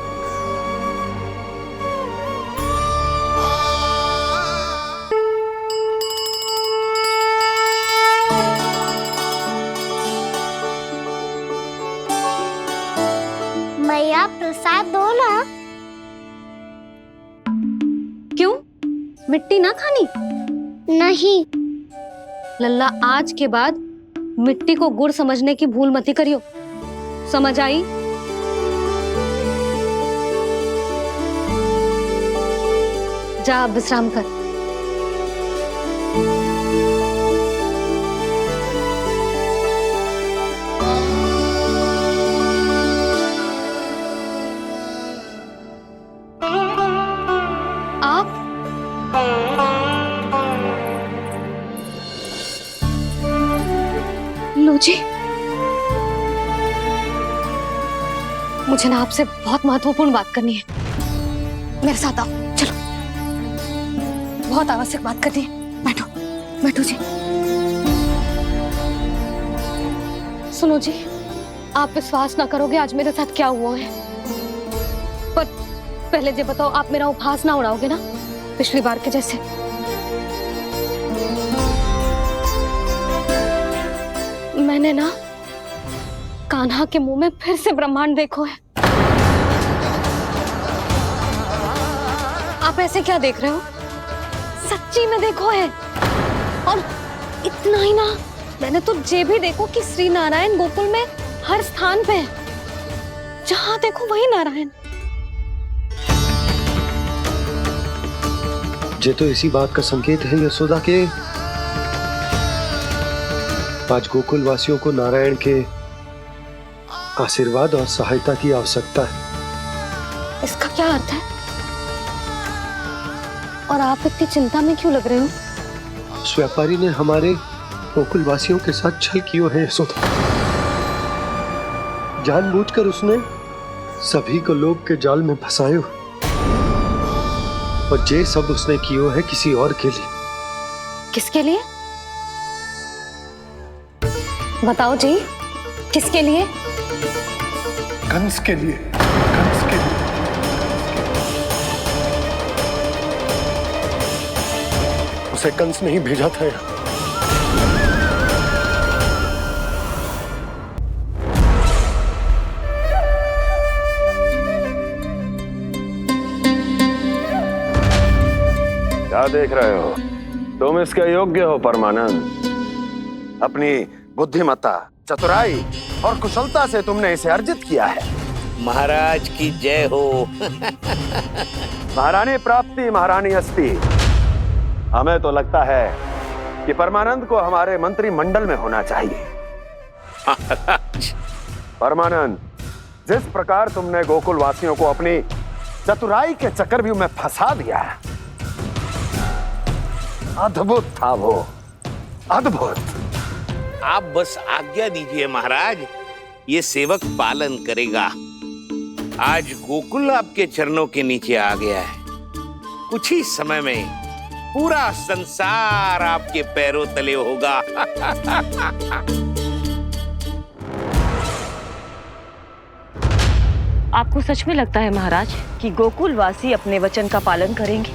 [SPEAKER 5] मैया, प्रसाद दो ना।
[SPEAKER 6] क्यों? मिट्टी ना खानी?
[SPEAKER 5] नहीं।
[SPEAKER 6] लल्ला, आज के बाद मिट्टी को गुड़ समझने की भूल मत करियो। समझ आई? जा विश्राम कर। आप लो जी, मुझे ना आपसे बहुत महत्वपूर्ण बात करनी है। मेरे साथ आओ, चलो। बहुत आवश्यक बात करनी है। बैठो, बैठो जी। सुनो जी, आप विश्वास ना करोगे आज मेरे साथ क्या हुआ है। पर पहले ये बताओ, आप मेरा उपहास ना उड़ाओगे ना, पिछली बार के जैसे? मैंने ना कान्हा के मुंह में फिर से ब्रह्मांड देखो है। आप ऐसे क्या देख रहे हो? सच्ची में देखो है। और इतना ही ना, मैंने तो ये भी देखो कि श्री नारायण गोकुल में हर स्थान पे है। जहां देखो वही नारायण।
[SPEAKER 7] ये तो इसी बात का संकेत है यशोदा के आज गोकुल वासियों को नारायण के आशीर्वाद और सहायता की आवश्यकता है।
[SPEAKER 6] इसका क्या अर्थ है? और आप इतनी चिंता में क्यों लग रहे हो?
[SPEAKER 7] उस व्यापारी ने हमारे गोकुल वासियों के साथ छल किया है यशोदा। जानबूझकर उसने सभी को लोभ के जाल में फंसायो, और ये सब उसने किया है किसी और के लिए।
[SPEAKER 6] किसके लिए? बताओ जी, किसके लिए?
[SPEAKER 7] कंस के लिए। कंस के लिए। उसे कंस नहीं भेजा था यहाँ।
[SPEAKER 9] क्या देख रहे हो? तुम इसके योग्य हो परमानंद। अपनी बुद्धिमत्ता चतुराई और कुशलता से तुमने इसे अर्जित किया है।
[SPEAKER 1] महाराज की जय हो।
[SPEAKER 9] महारानी प्राप्ति महारानी अस्ति। हमें तो लगता है कि परमानंद को हमारे मंत्रिमंडल में होना चाहिए। परमानंद, जिस प्रकार तुमने गोकुल वासियों को अपनी चतुराई के चक्रव्यूह में फंसा दिया, अद्भुत था वो, अद्भुत।
[SPEAKER 1] आप बस आज्ञा दीजिए महाराज, ये सेवक पालन करेगा। आज गोकुल आपके चरणों के नीचे आ गया है। कुछ ही समय में पूरा संसार आपके पैरों तले होगा।
[SPEAKER 19] आपको सच में लगता है महाराज कि गोकुल वासी अपने वचन का पालन करेंगे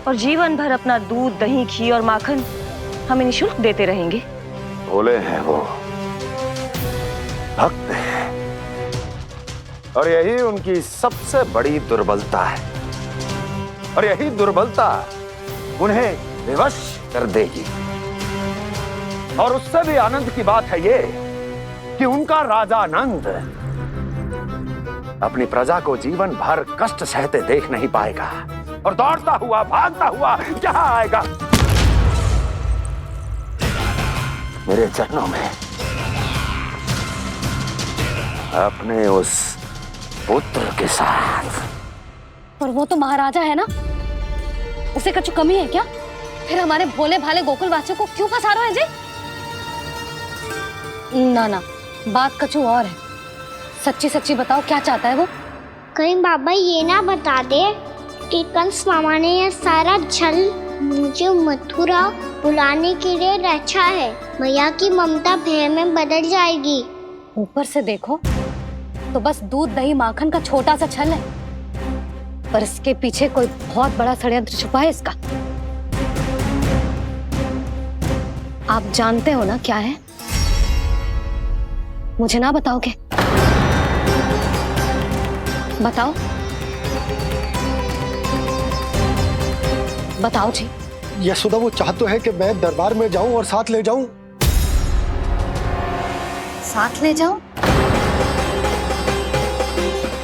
[SPEAKER 19] और जीवन भर अपना दूध, दही, घी और माखन हमें निःशुल्क देते रहेंगे?
[SPEAKER 9] भोले हैं वो, भक्त हैं, और यही उनकी सबसे बड़ी दुर्बलता है। और यही दुर्बलता उन्हें विवश कर देगी। और उससे भी आनंद की बात है ये कि उनका राजा नंद अपनी प्रजा को जीवन भर कष्ट सहते देख नहीं पाएगा और दौड़ता हुआ, भागता हुआ यहाँ आएगा मेरे चरणों में अपने उस पुत्र के साथ।
[SPEAKER 6] पर वो तो महाराजा है ना, उसे कुछ कमी है क्या? फिर हमारे भोले भाले गोकुल वासियों को क्यों फंसा रहे हैं जी? ना ना, बात कुछ और है। सच्ची सच्ची बताओ, क्या चाहता है वो?
[SPEAKER 5] कहीं बाबा ये ना बता दे कि कंस मामा ने यह सारा छल मुझे मथुरा बुलाने के लिए रचा है। मैया की ममता भय में बदल जाएगी।
[SPEAKER 6] ऊपर से देखो तो बस दूध, दही, माखन का छोटा सा छल है, पर इसके पीछे कोई बहुत बड़ा षड्यंत्र छुपा है इसका। आप जानते हो ना क्या है? मुझे ना बताओगे? बताओ बताओ जी।
[SPEAKER 7] यशोदा, वो चाह तो है कि मैं दरबार में जाऊं और साथ ले जाऊं।
[SPEAKER 6] साथ ले जाऊं?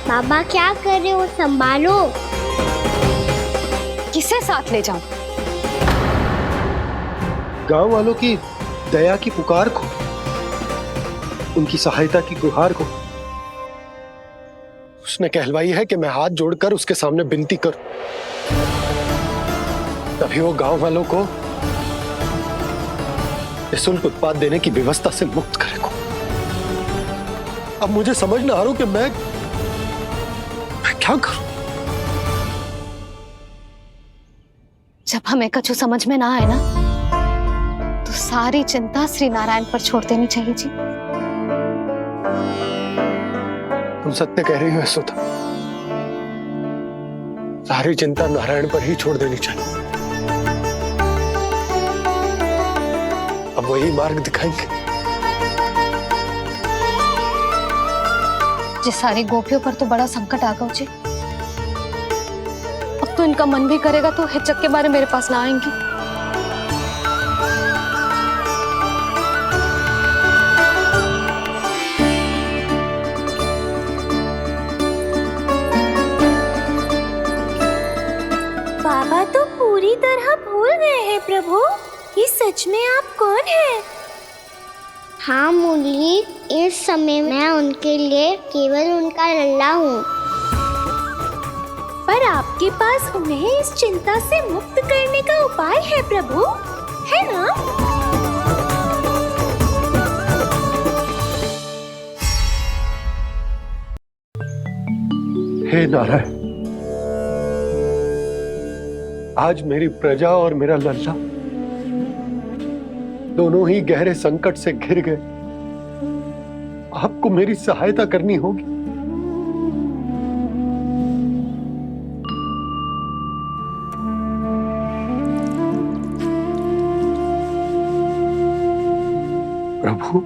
[SPEAKER 5] बाबा क्या कर रहे हो, संभालो।
[SPEAKER 6] किसे साथ ले जाऊं?
[SPEAKER 7] गांव वालों की दया की पुकार को, उनकी सहायता की गुहार को। उसने कहलवाई है कि मैं हाथ जोड़कर उसके सामने विनती करूं, तभी वो गांव वालों को निःशुल्क उत्पाद देने की व्यवस्था से मुक्त करेगा। अब मुझे समझ ना आ रहा कि मैं क्या करूं।
[SPEAKER 6] जब हमें कछु समझ में ना आए ना, तो सारी चिंता श्री नारायण पर छोड़ देनी चाहिए जी।
[SPEAKER 7] तुम सत्य कह रही हो यशोदा, सारी चिंता नारायण पर ही छोड़ देनी चाहिए। अब वही मार्ग दिखाएंगे।
[SPEAKER 6] जिस सारी गोपियों पर तो बड़ा संकट आ गया जी। अब तो इनका मन भी करेगा तो हिचक के बारे मेरे पास ना आएंगी।
[SPEAKER 10] बाबा तो पूरी तरह भूल गए हैं प्रभु, ये सच में आप कौन हैं?
[SPEAKER 5] हाँ मुरली, इस समय मैं उनके लिए केवल उनका लल्ला हूँ।
[SPEAKER 10] पर आपके पास उन्हें इस चिंता से मुक्त करने का उपाय है प्रभु, है ना?
[SPEAKER 7] हे नारायण, आज मेरी प्रजा और मेरा लल्ला दोनों ही गहरे संकट से घिर गए। आपको मेरी सहायता करनी होगी। प्रभु,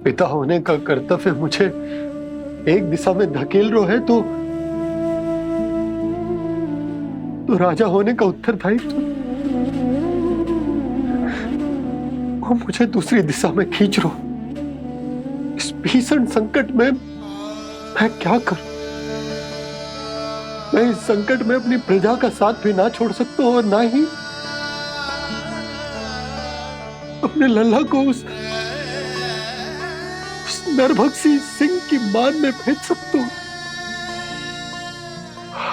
[SPEAKER 7] पिता होने का कर्तव्य मुझे एक दिशा में धकेल रहा है तो राजा होने का उत्तरदायित्व वो मुझे दूसरी दिशा में खींच रहा। भीषण संकट में मैं क्या करूं? मैं इस संकट में अपनी प्रजा का साथ भी ना छोड़ सकता हूं और ना ही अपने लल्ला को उस नरभक्षी सिंह की मान में भेज सकता हूं।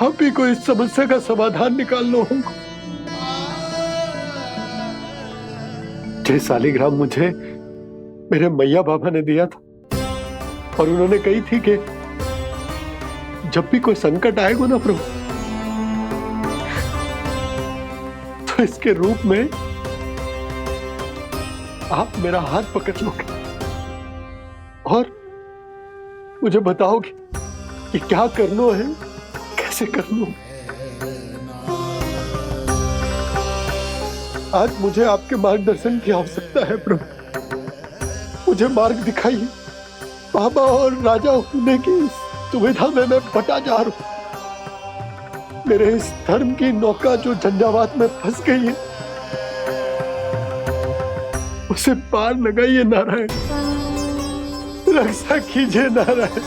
[SPEAKER 7] आप ही को इस समस्या का समाधान निकालना होगा। जय सालिग्राम मुझे मेरे मैया बाबा ने दिया था और उन्होंने कही थी कि जब भी कोई संकट आएगा ना प्रभु, तो इसके रूप में आप मेरा हाथ पकड़ लोगे और मुझे बताओगे कि क्या करना है, कैसे करना है। आज मुझे आपके मार्गदर्शन की आवश्यकता है प्रभु। मुझे मार्ग दिखाइए। बाबा और राजा होने की इस दुविधा में मैं बटा जा रहा हूं। मेरे इस धर्म की नौका जो झंझावात में फंस गई है, उसे पार लगाइए नारायण, रक्षा कीजिए नारायण।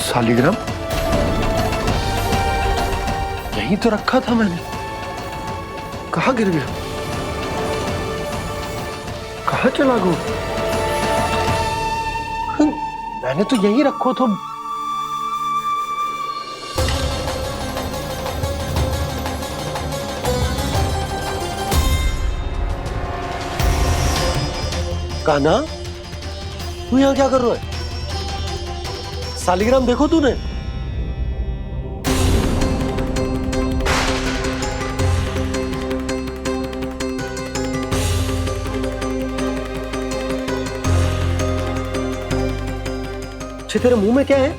[SPEAKER 7] सालिग्राम यहीं तो रखा था मैंने, कहाँ गिर गया, कहाँ चला गया? मैंने तो यहीं रखो तो। कान्हा, तू यहाँ क्या कर रहा है? सालिग्राम देखो तूने? अच्छे, तेरे मुंह में क्या है?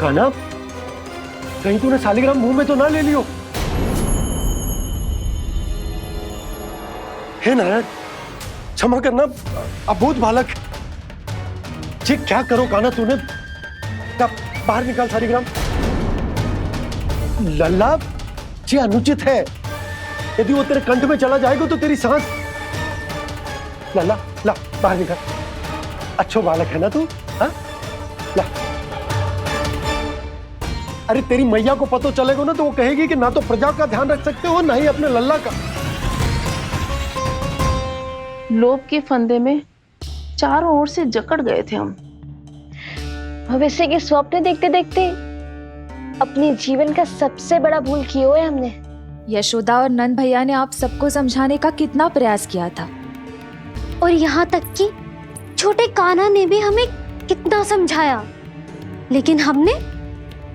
[SPEAKER 7] कान्हा, कहीं तूने सालिग्राम मुंह में तो ना ले लियो? हे नारायण, क्षमा करना, अबोध बालक। जी क्या करो कान्हा तूने? बाहर निकाल सालिग्राम। लल्ला, जी अनुचित है। यदि वो तेरे कंठ में चला जाएगा तो तेरी सांस। लल्ला, ला बाहर निकाल। अच्छो बालक है ना तू? हाँ, ला। अरे तेरी मैया को पता चलेगा ना तो वो कहेगी कि ना तो प्रजा का ध्यान रख सकते हो, ना ही अपने लल्ला का।
[SPEAKER 20] लोभ के फंदे में चारों ओर से जकड़ गए थे हम।
[SPEAKER 6] भविष्य के स्वप्न देखते देखते अपने जीवन का सबसे बड़ा भूल किया है हमने।
[SPEAKER 21] यशोदा और नंद भैया ने आप सबको समझाने का कितना प्रयास किया था,
[SPEAKER 5] और यहाँ तक कि छोटे कान्हा ने भी हमें कितना समझाया, लेकिन हमने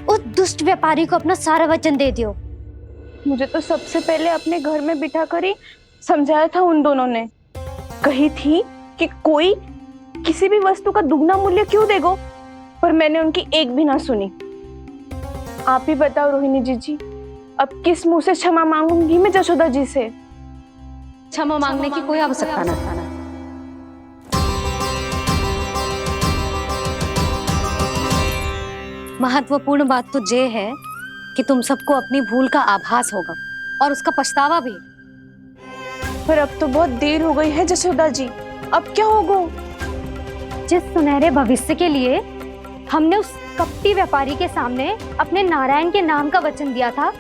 [SPEAKER 5] उस दुष्ट व्यापारी को अपना सारा वचन दे दिया।
[SPEAKER 13] मुझे तो सबसे पहले अपने घर में बिठा कर ही समझाया था उन दोनों ने। कही थी कि कोई किसी भी वस्तु का दुगना मूल्य क्यों देगा, पर मैंने उनकी एक भी ना सुनी। आप ही बताओ रोहिणी जी, अब किस मुंह से क्षमा मांगूंगी मैं जशोदा जी से?
[SPEAKER 6] क्षमा मांगने की कोई आवश्यकता न। महत्वपूर्ण बात तो ये है कि तुम सबको अपनी भूल का आभास होगा और उसका पछतावा भी।
[SPEAKER 13] पर अब तो बहुत देर हो गई है जशोदा जी, अब क्या होगा?
[SPEAKER 5] जिस सुनहरे भविष्य के लिए हमने उस कपटी व्यापारी के सामने अपने नारायण के नाम का वचन दिया था,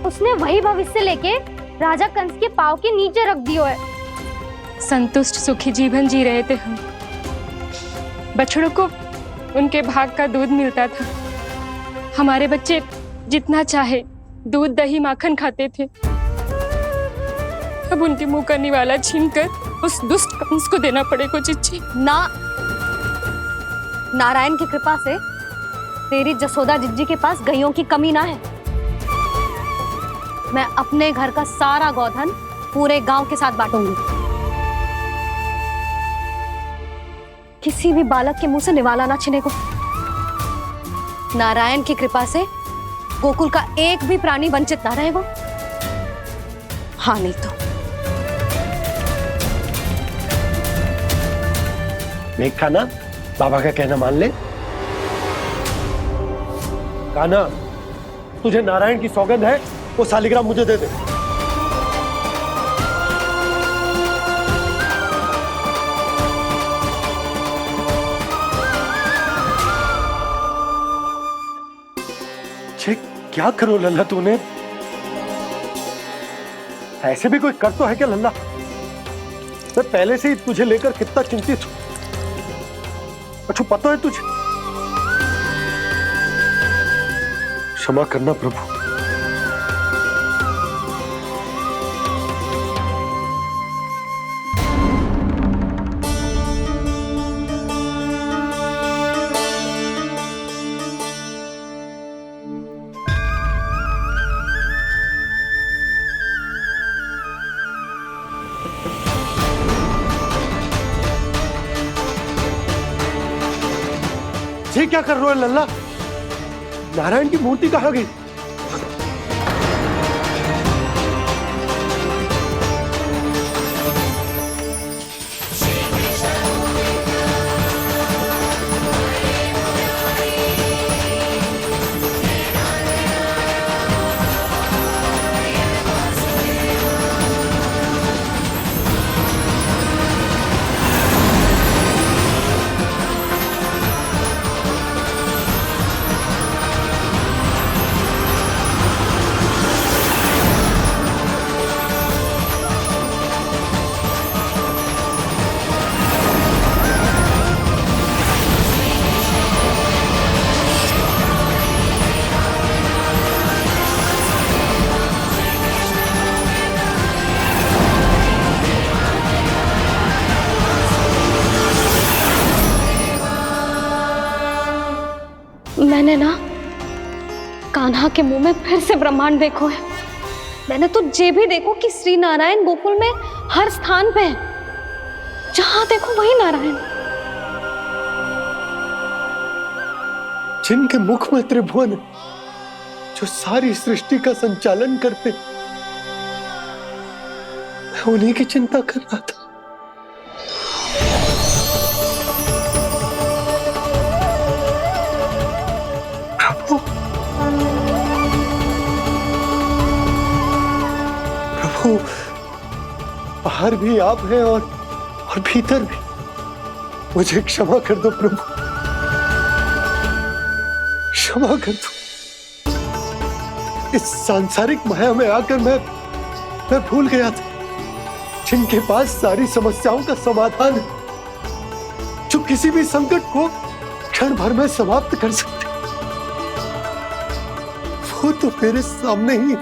[SPEAKER 5] उसने वही भविष्य लेके राजा कंस के पांव के नीचे रख दिया है।
[SPEAKER 14] संतुष्ट सुखी जीवन जी रहे थे हम। बछड़ों को उनके भाग का दूध मिलता था। हमारे बच्चे जितना चाहे दूध दही माखन खाते थे। अब उनके मुंह का निवाला छीनकर उस दुष्ट कंस को देना पड़ेगा चिच्ची।
[SPEAKER 6] ना, नारायण की कृपा से तेरी जसोदा जिज्जी के पास गैयों की कमी ना है। मैं अपने घर का सारा गोधन पूरे गांव के साथ बांटूंगी। किसी भी बालक के मुंह से निवाला ना छिने को। नारायण की कृपा से गोकुल का एक भी प्राणी वंचित ना रहेगा। हाँ नहीं तो
[SPEAKER 7] मेघ कान्हा, बाबा का कहना मान ले। कान्हा, तुझे नारायण की सौगंध है, वो शालिग्राम मुझे दे दे। क्या करो लल्ला तूने? ऐसे भी कोई कर तो है क्या लल्ला? मैं पहले से ही तुझे लेकर कितना चिंतित हूं। अच्छा पता है तुझे? क्षमा करना प्रभु। ये क्या कर रहे हो लल्ला? नारायण की मूर्ति कहाँ गई?
[SPEAKER 6] मैंने ना कान्हा के मुंह में फिर से ब्रह्मांड देखो है। मैंने तो ये भी देखो कि श्री नारायण गोकुल में हर स्थान पे है। जहां देखो वही नारायण।
[SPEAKER 7] जिनके मुख में त्रिभुवन है, जो सारी सृष्टि का संचालन करते, मैं उन्हीं की चिंता कर रहा था। प्रभु, बाहर भी आप हैं और भीतर भी। मुझे क्षमा कर दो प्रभु, क्षमा कर दो। इस सांसारिक माया में आकर मैं भूल गया था जिनके पास सारी समस्याओं का समाधान है, जो किसी भी संकट को क्षण भर में समाप्त कर सकते, वो तो मेरे सामने ही।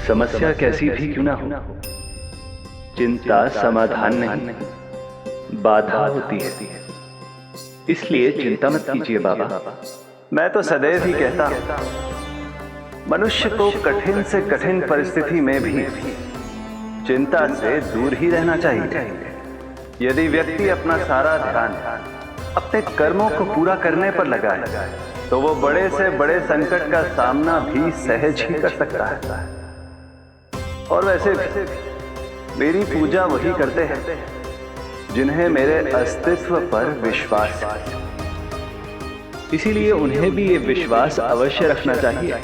[SPEAKER 15] समस्या कैसी भी क्यों ना हो, चिंता समाधान नहीं, बाधा होती है। इसलिए चिंता मत कीजिए बाबा। मैं तो सदैव ही कहता हूं, मनुष्य को कठिन से कठिन परिस्थिति में भी चिंता से दूर ही रहना चाहिए। यदि व्यक्ति अपना सारा ध्यान अपने कर्मों को पूरा करने पर लगाए, तो वो बड़े से बड़े संकट का सामना भी सहज ही कर सकता है। और वैसे भी मेरी पूजा वही करते हैं जिन्हें मेरे अस्तित्व पर विश्वास है। इसीलिए उन्हें भी ये विश्वास अवश्य रखना चाहिए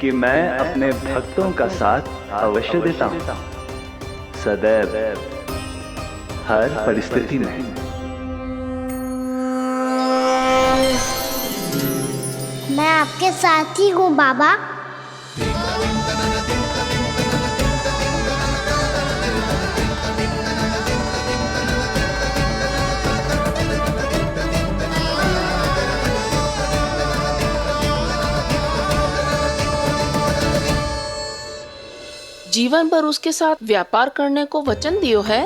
[SPEAKER 15] कि मैं अपने भक्तों का साथ अवश्य देता हूं, सदैव, हर परिस्थिति में।
[SPEAKER 5] मैं आपके साथ ही हूँ बाबा।
[SPEAKER 20] जीवन भर उसके साथ व्यापार करने को वचन दियो है,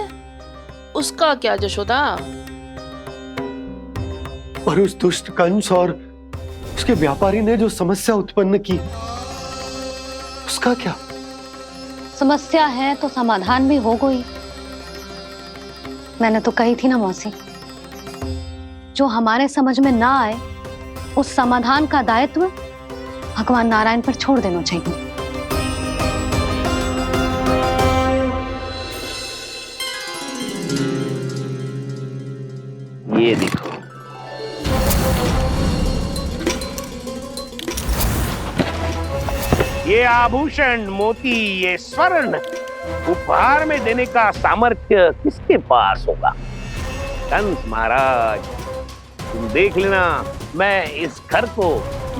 [SPEAKER 20] उसका क्या जशोदा?
[SPEAKER 7] और उस दुष्ट कंस और उसके व्यापारी ने जो समस्या उत्पन्न की उसका क्या?
[SPEAKER 6] समस्या है तो समाधान भी होगा ही। मैंने तो कही थी ना मौसी, जो हमारे समझ में ना आए उस समाधान का दायित्व भगवान नारायण पर छोड़ देना चाहिए।
[SPEAKER 1] ये देखो, ये आभूषण, मोती, ये स्वर्ण उपहार में देने का सामर्थ्य किसके पास होगा? कंस महाराज, तुम देख लेना, मैं इस घर को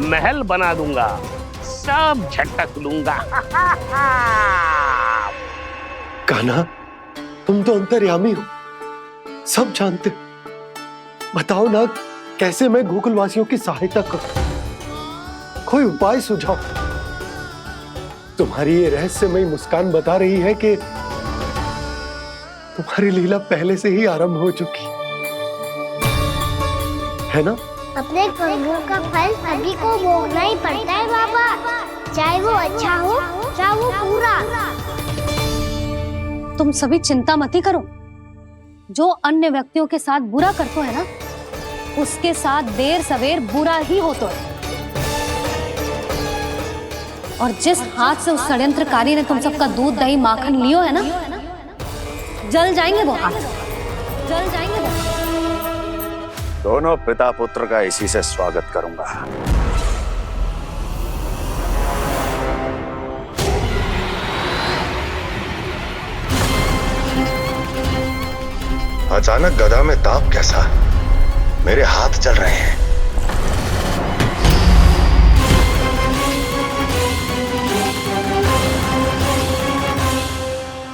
[SPEAKER 1] महल बना दूंगा, सब झटक लूंगा।
[SPEAKER 7] कान्हा, तुम तो अंतर्यामी हो, सब जानते हो। बताओ ना, कैसे मैं गोकुलवासियों की सहायता करूं? कोई उपाय सुझाओ। तुम्हारी ये रहस्यमयी मुस्कान बता रही है कि तुम्हारी लीला पहले से ही आरंभ हो चुकी है ना?
[SPEAKER 5] अपने कर्मों का फल सभी को भोगना ही पड़ता है बाबा, चाहे वो अच्छा हो चाहे वो बुरा।
[SPEAKER 6] तुम सभी चिंता मत ही करो। जो अन्य व्यक्तियों के साथ बुरा करते है ना, उसके साथ देर सवेर बुरा ही होता है। और जिस हाथ से उस षड्यंत्रकारी ने तुम सबका दूध दही माखन लियो है ना, जल जाएंगे वो हाथ, जल जाएंगे वो।
[SPEAKER 9] दोनों पिता पुत्र का इसी से स्वागत करूंगा।
[SPEAKER 12] अचानक गदा में ताप कैसा? मेरे हाथ चल रहे हैं।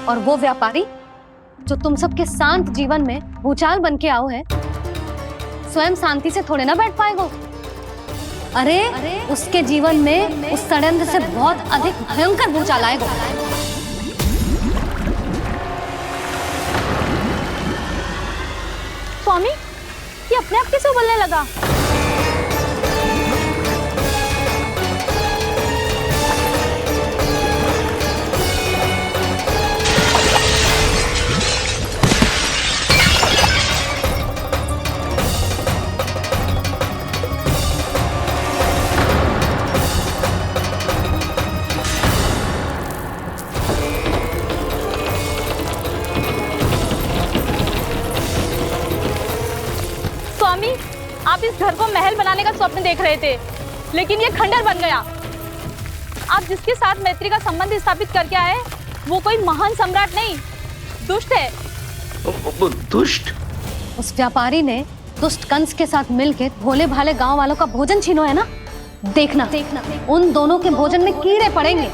[SPEAKER 6] और वो व्यापारी जो तुम सबके शांत जीवन में भूचाल बन के आओ है, स्वयं शांति से थोड़े ना बैठ पाएगा। अरे उसके जीवन में उस षड्यंत्र से बहुत अधिक भयंकर भूचाल आएगा।
[SPEAKER 13] स्वामी, ये अपने आप कैसे उबलने लगा? स्वामी, आप इस घर को महल बनाने का स्वप्न देख रहे थे, लेकिन ये खंडर बन गया। आप जिसके साथ मैत्री का संबंध स्थापित करके आए, वो कोई महान सम्राट नहीं, दुष्ट है।
[SPEAKER 1] दुष्ट?
[SPEAKER 6] उस व्यापारी ने दुष्ट कंस के साथ मिलकर भोले भाले गांव वालों का भोजन छीनो है ना। देखना उन दोनों के भोजन में कीड़े पड़ेंगे।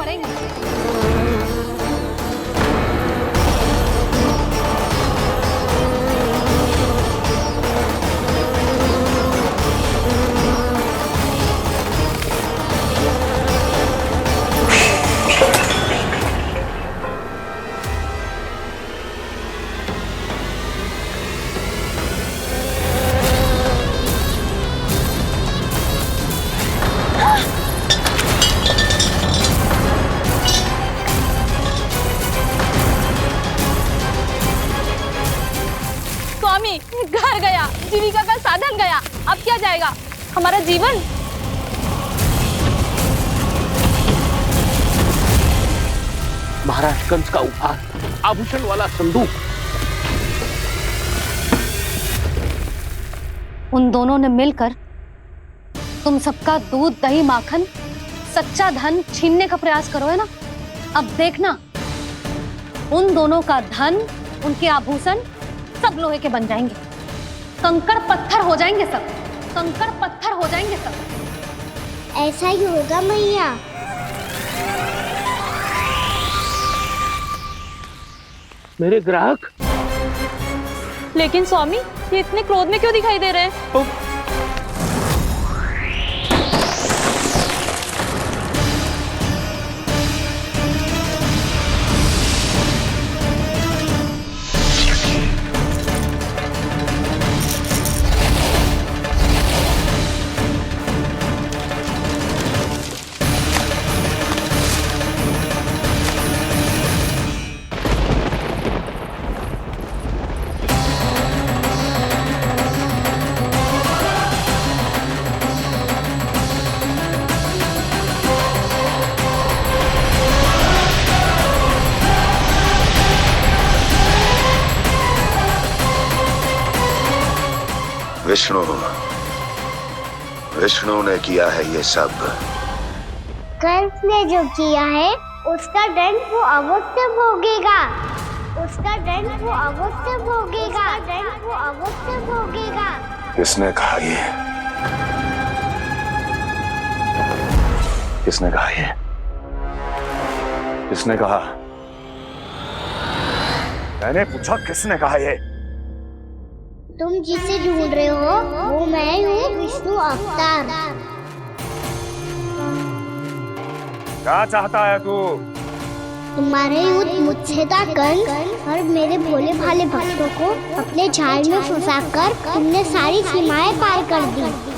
[SPEAKER 13] घर गया, जीविका का साधन गया, अब क्या जाएगा हमारा जीवन?
[SPEAKER 1] महाराज कंस का उपहार, आभूषण वाला संदूक।
[SPEAKER 6] उन दोनों ने मिलकर तुम सबका दूध दही माखन सच्चा धन छीनने का प्रयास करो है ना। अब देखना, उन दोनों का धन, उनके आभूषण सब लोहे के बन जाएंगे, कंकड़ पत्थर हो जाएंगे सब, कंकड़ पत्थर हो जाएंगे सब।
[SPEAKER 5] ऐसा ही होगा मैया।
[SPEAKER 1] मेरे ग्राहक।
[SPEAKER 13] लेकिन स्वामी, ये इतने क्रोध में क्यों दिखाई दे रहे हैं?
[SPEAKER 4] विष्णु विष्णु ने किया है ये सब।
[SPEAKER 5] कंस ने जो किया है उसका दंड वो अवश्य भोगेगा। उसका दंड वो अवश्य भोगेगा। दंड वो अवश्य भोगेगा।
[SPEAKER 4] किसने कहा ये? किसने कहा ये? किसने कहा? मैंने पूछा किसने कहा ये?
[SPEAKER 5] तुम जिसे ढूंढ रहे हो वो मैं हूँ, विष्णु अवतार।
[SPEAKER 9] क्या चाहता है तू?
[SPEAKER 5] तुम्हारे युद्ध मुझसे था कंस, और मेरे भोले भाले भक्तों को अपने जाल में फंसाकर तुमने सारी सीमाएं पार कर दी।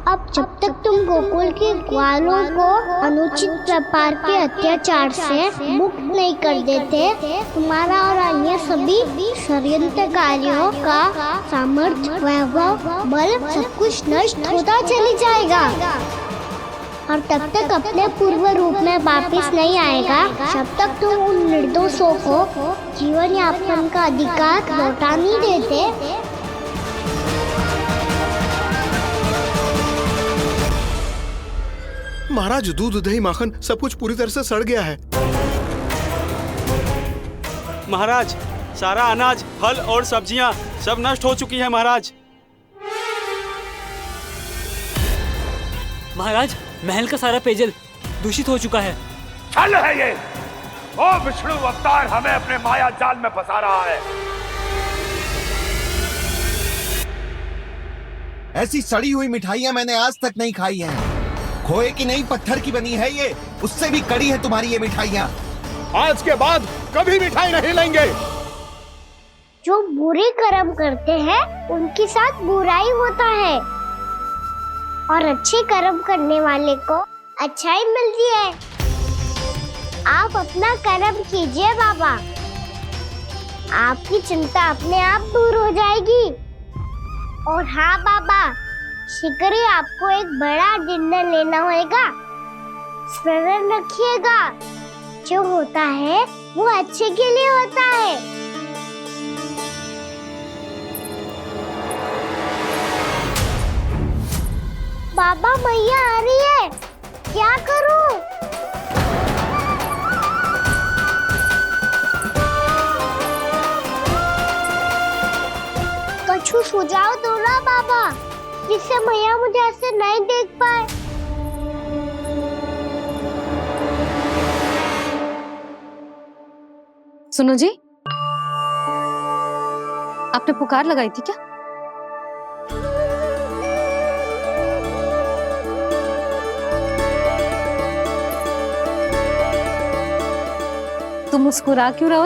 [SPEAKER 5] अब जब तक तुम गोकुल के ग्वालों को अनुचित प्रकार के अत्याचार से मुक्त नहीं कर देते, तुम्हारा और अन्य सभी षड्यंत्रकारियों का सामर्थ्य, वैभव, बल सब कुछ नष्ट होता चली जाएगा। और तब तक अपने पूर्व रूप में वापस नहीं आएगा जब तक तुम उन निर्दोषों को जीवन यापन का अधिकार लौटा नहीं देते।
[SPEAKER 2] महाराज, दूध दही माखन सब कुछ पूरी तरह से सड़ गया है।
[SPEAKER 11] महाराज, सारा अनाज, फल और सब्जियां सब नष्ट हो चुकी है महाराज।
[SPEAKER 22] महाराज, महल का सारा पेयजल दूषित हो चुका है।
[SPEAKER 9] छल है ये। ओ विष्णु अवतार हमें अपने माया जाल में फंसा रहा है।
[SPEAKER 23] ऐसी सड़ी हुई मिठाइयां मैंने आज तक नहीं खाई हैं। खोए की नहीं, पत्थर की बनी है ये, उससे भी कड़ी है तुम्हारी ये मिठाइयां।
[SPEAKER 3] आज के बाद कभी मिठाई नहीं लेंगे।
[SPEAKER 5] जो बुरे कर्म करते हैं उनके साथ बुराई होता है, और अच्छे कर्म करने वाले को अच्छाई मिलती है। आप अपना कर्म कीजिए बाबा, आपकी चिंता अपने आप दूर हो जाएगी। और हाँ बाबा, शीघ्र ही आपको एक बड़ा डिनर लेना होगा। स्मरण रखिएगा, जो होता है वो अच्छे के लिए होता है। बाबा, मैया आ रही है, क्या करूं? कछु सुझाव दो ना बाबा, जिससे मैया मुझे ऐसे नहीं देख पाए।
[SPEAKER 6] सुनो जी, आपने पुकार लगाई थी क्या? तुम मुस्कुरा क्यों रहे हो?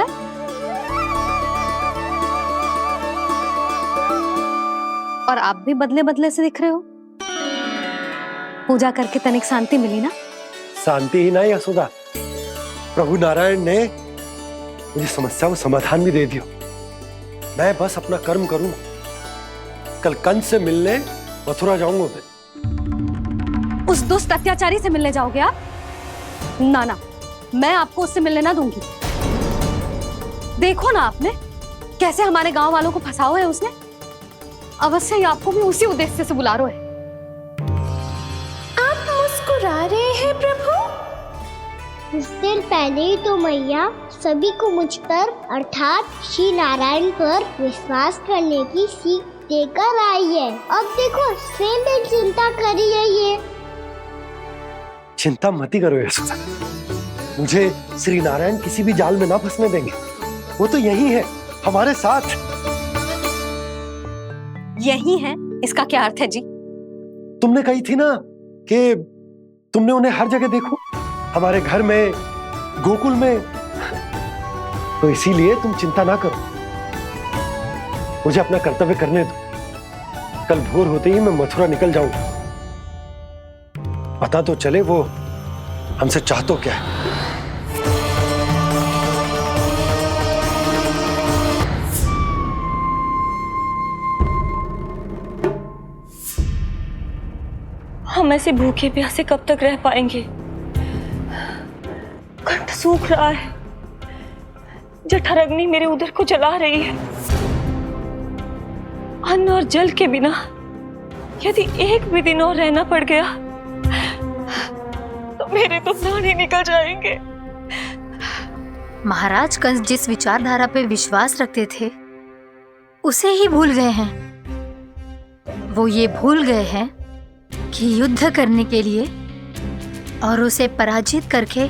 [SPEAKER 6] और आप भी बदले बदले से दिख रहे हो। पूजा करके तनिक शांति मिली ना?
[SPEAKER 7] शांति ही नहीं यशोदा, प्रभु नारायण ने मुझे समस्या को समाधान भी दे दिया। मैं बस अपना कर्म करूं। कल कंस से मिलने मथुरा जाऊंगा मैं।
[SPEAKER 6] उस दुष्ट अत्याचारी से मिलने जाओगे आप? ना ना, मैं आपको उससे मिलने ना दूंगी। देखो ना आपने कैसे हमारे गांव वालों को फंसाओ है उसने। अवश्य ही आपको भी उसी उद्देश्य से बुला रहा है।
[SPEAKER 10] आप मुस्कुरा रहे हैं प्रभु?
[SPEAKER 5] कुछ देर पहले ही तो मैया सभी को मुझ पर अर्थात श्री नारायण पर विश्वास करने की सीख देकर आई है। अब देखो स्वयं चिंता करी है ये।
[SPEAKER 7] चिंता मत करो यशोदा, मुझे श्री नारायण किसी भी जाल में ना फंसने देंगे। वो तो यही है हमारे साथ।
[SPEAKER 6] यही है, इसका क्या अर्थ है जी?
[SPEAKER 7] तुमने कही थी ना कि तुमने उन्हें हर जगह देखो, हमारे घर में, गोकुल में। तो इसीलिए तुम चिंता ना करो, मुझे अपना कर्तव्य करने दो। कल भोर होते ही मैं मथुरा निकल जाऊंगा। पता तो चले वो हमसे चाहतो क्या है।
[SPEAKER 13] हम ऐसे भूखे प्यासे कब तक रह पाएंगे? कंठ सूख रहा है, जठराग्नि मेरे उदर को जला रही है।
[SPEAKER 19] अन्न और जल के बिना यदि एक भी दिन और रहना पड़ गया तो मेरे तो प्राण ही निकल जाएंगे।
[SPEAKER 8] महाराज कंस जिस विचारधारा पे विश्वास रखते थे उसे ही भूल गए हैं। वो ये भूल गए हैं कि युद्ध करने के लिए और उसे पराजित करके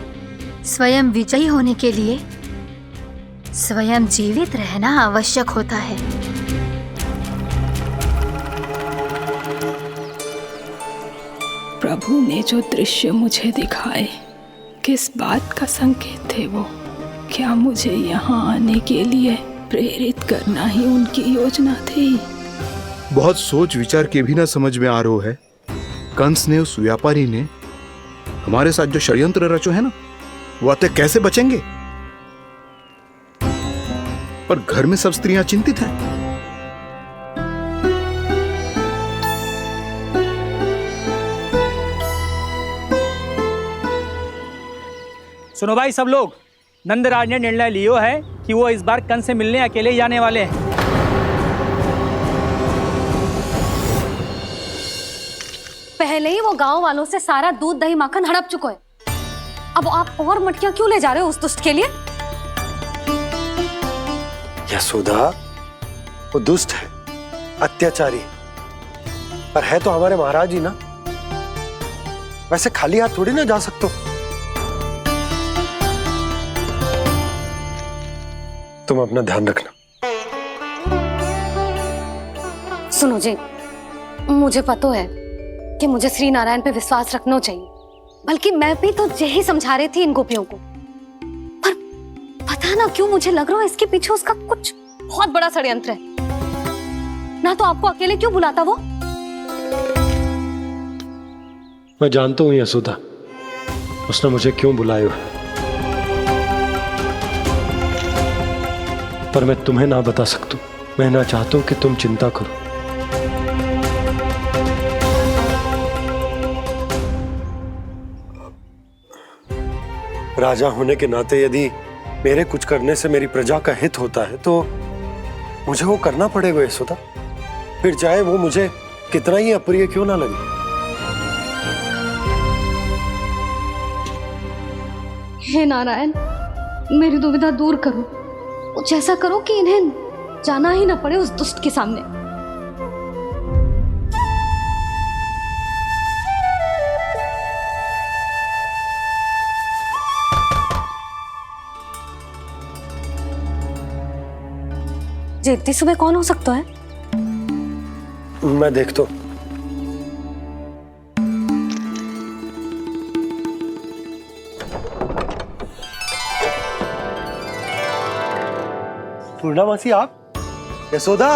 [SPEAKER 8] स्वयं विजयी होने के लिए स्वयं जीवित रहना आवश्यक होता है।
[SPEAKER 18] प्रभु ने जो दृश्य मुझे दिखाए किस बात का संकेत थे वो? क्या मुझे यहाँ आने के लिए प्रेरित करना ही उनकी योजना थी?
[SPEAKER 2] बहुत सोच विचार के भी ना समझ में आ रहा है। कंस ने, उस व्यापारी ने हमारे साथ जो षड्यंत्र रचो है ना, वो आते कैसे बचेंगे? पर घर में सब स्त्रियां चिंतित हैं।
[SPEAKER 22] सुनो भाई सब लोग, नंदराज ने निर्णय लियो है कि वो इस बार कंस से मिलने अकेले ही जाने वाले हैं।
[SPEAKER 6] पहले ही वो गांव वालों से सारा दूध दही माखन हड़प चुका है। अब आप और मटकियां क्यों ले जा रहे हो उस दुष्ट के लिए?
[SPEAKER 7] यशोदा, वो दुष्ट है, अत्याचारी, पर है तो हमारे महाराज ही ना। वैसे खाली हाथ थोड़ी ना जा सकते हो। तुम अपना ध्यान रखना।
[SPEAKER 6] सुनो जी, मुझे पता है कि मुझे श्री नारायण पे विश्वास रखना चाहिए, बल्कि मैं भी तो यही समझा रही थी इन गोपियों को। पर पता ना क्यों मुझे लग रहा है इसके पीछे उसका कुछ बहुत बड़ा षड्यंत्र है। ना तो आपको अकेले क्यों बुलाता वो?
[SPEAKER 7] मैं जानता हूं यशोदा, उसने मुझे क्यों बुलाया है, पर मैं तुम्हें ना बता सकता। मैं ना चाहता हूं कि तुम चिंता करो। राजा होने के नाते यदि मेरे कुछ करने से मेरी प्रजा का हित होता है तो मुझे वो करना पड़ेगा यशोदा, फिर चाहे वो मुझे कितना ही अप्रिय क्यों ना लगे।
[SPEAKER 6] हे नारायण, मेरी दुविधा दूर करो। कुछ ऐसा करो कि इन्हें जाना ही ना पड़े उस दुष्ट के सामने। जी इतनी सुबह कौन हो सकता है?
[SPEAKER 7] मैं देखता हूं। पूर्णामासी, आप? यशोदा,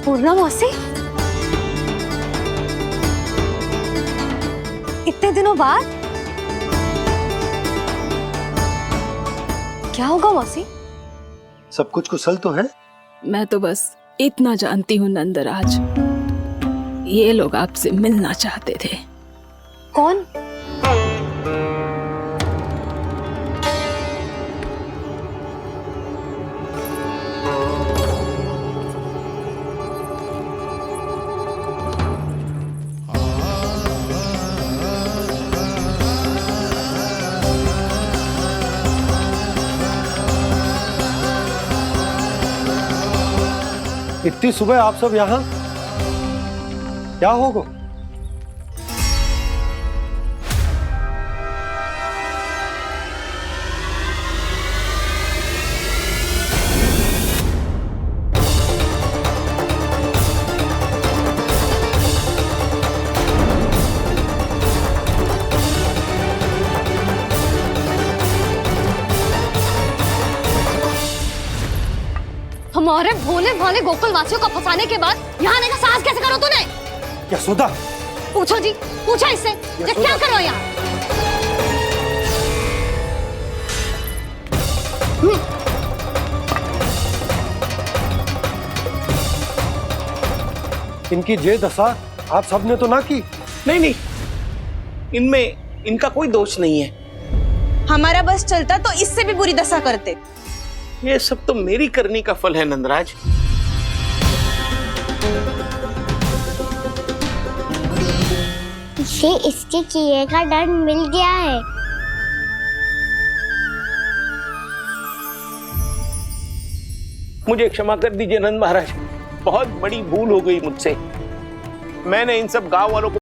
[SPEAKER 6] पूर्णामासी, इतने दिनों बाद? क्या होगा मौसी?
[SPEAKER 7] सब कुछ कुशल तो है?
[SPEAKER 18] मैं तो बस इतना जानती हूँ नंदराज, ये लोग आपसे मिलना चाहते थे।
[SPEAKER 6] कौन?
[SPEAKER 7] इतनी सुबह आप सब यहाँ? क्या होगा?
[SPEAKER 6] हमारे भोले भाले गोकुल वासियों को फंसाने के बाद यहाँ आने का साहस कैसे करो तूने?
[SPEAKER 7] यशोदा,
[SPEAKER 6] पूछो जी, पूछो इससे, ये क्या करो यहाँ?
[SPEAKER 7] इनकी ये दशा आप सबने तो ना की?
[SPEAKER 16] नहीं नहीं, इनमें इनका कोई दोष नहीं है।
[SPEAKER 13] हमारा बस चलता तो इससे भी बुरी दशा करते।
[SPEAKER 1] ये सब तो मेरी करनी का फल है नंदराज।
[SPEAKER 5] इसे इसके किए का दंड मिल गया है।
[SPEAKER 1] मुझे क्षमा कर दीजिए नंद महाराज, बहुत बड़ी भूल हो गई मुझसे। मैंने इन सब गांव वालों को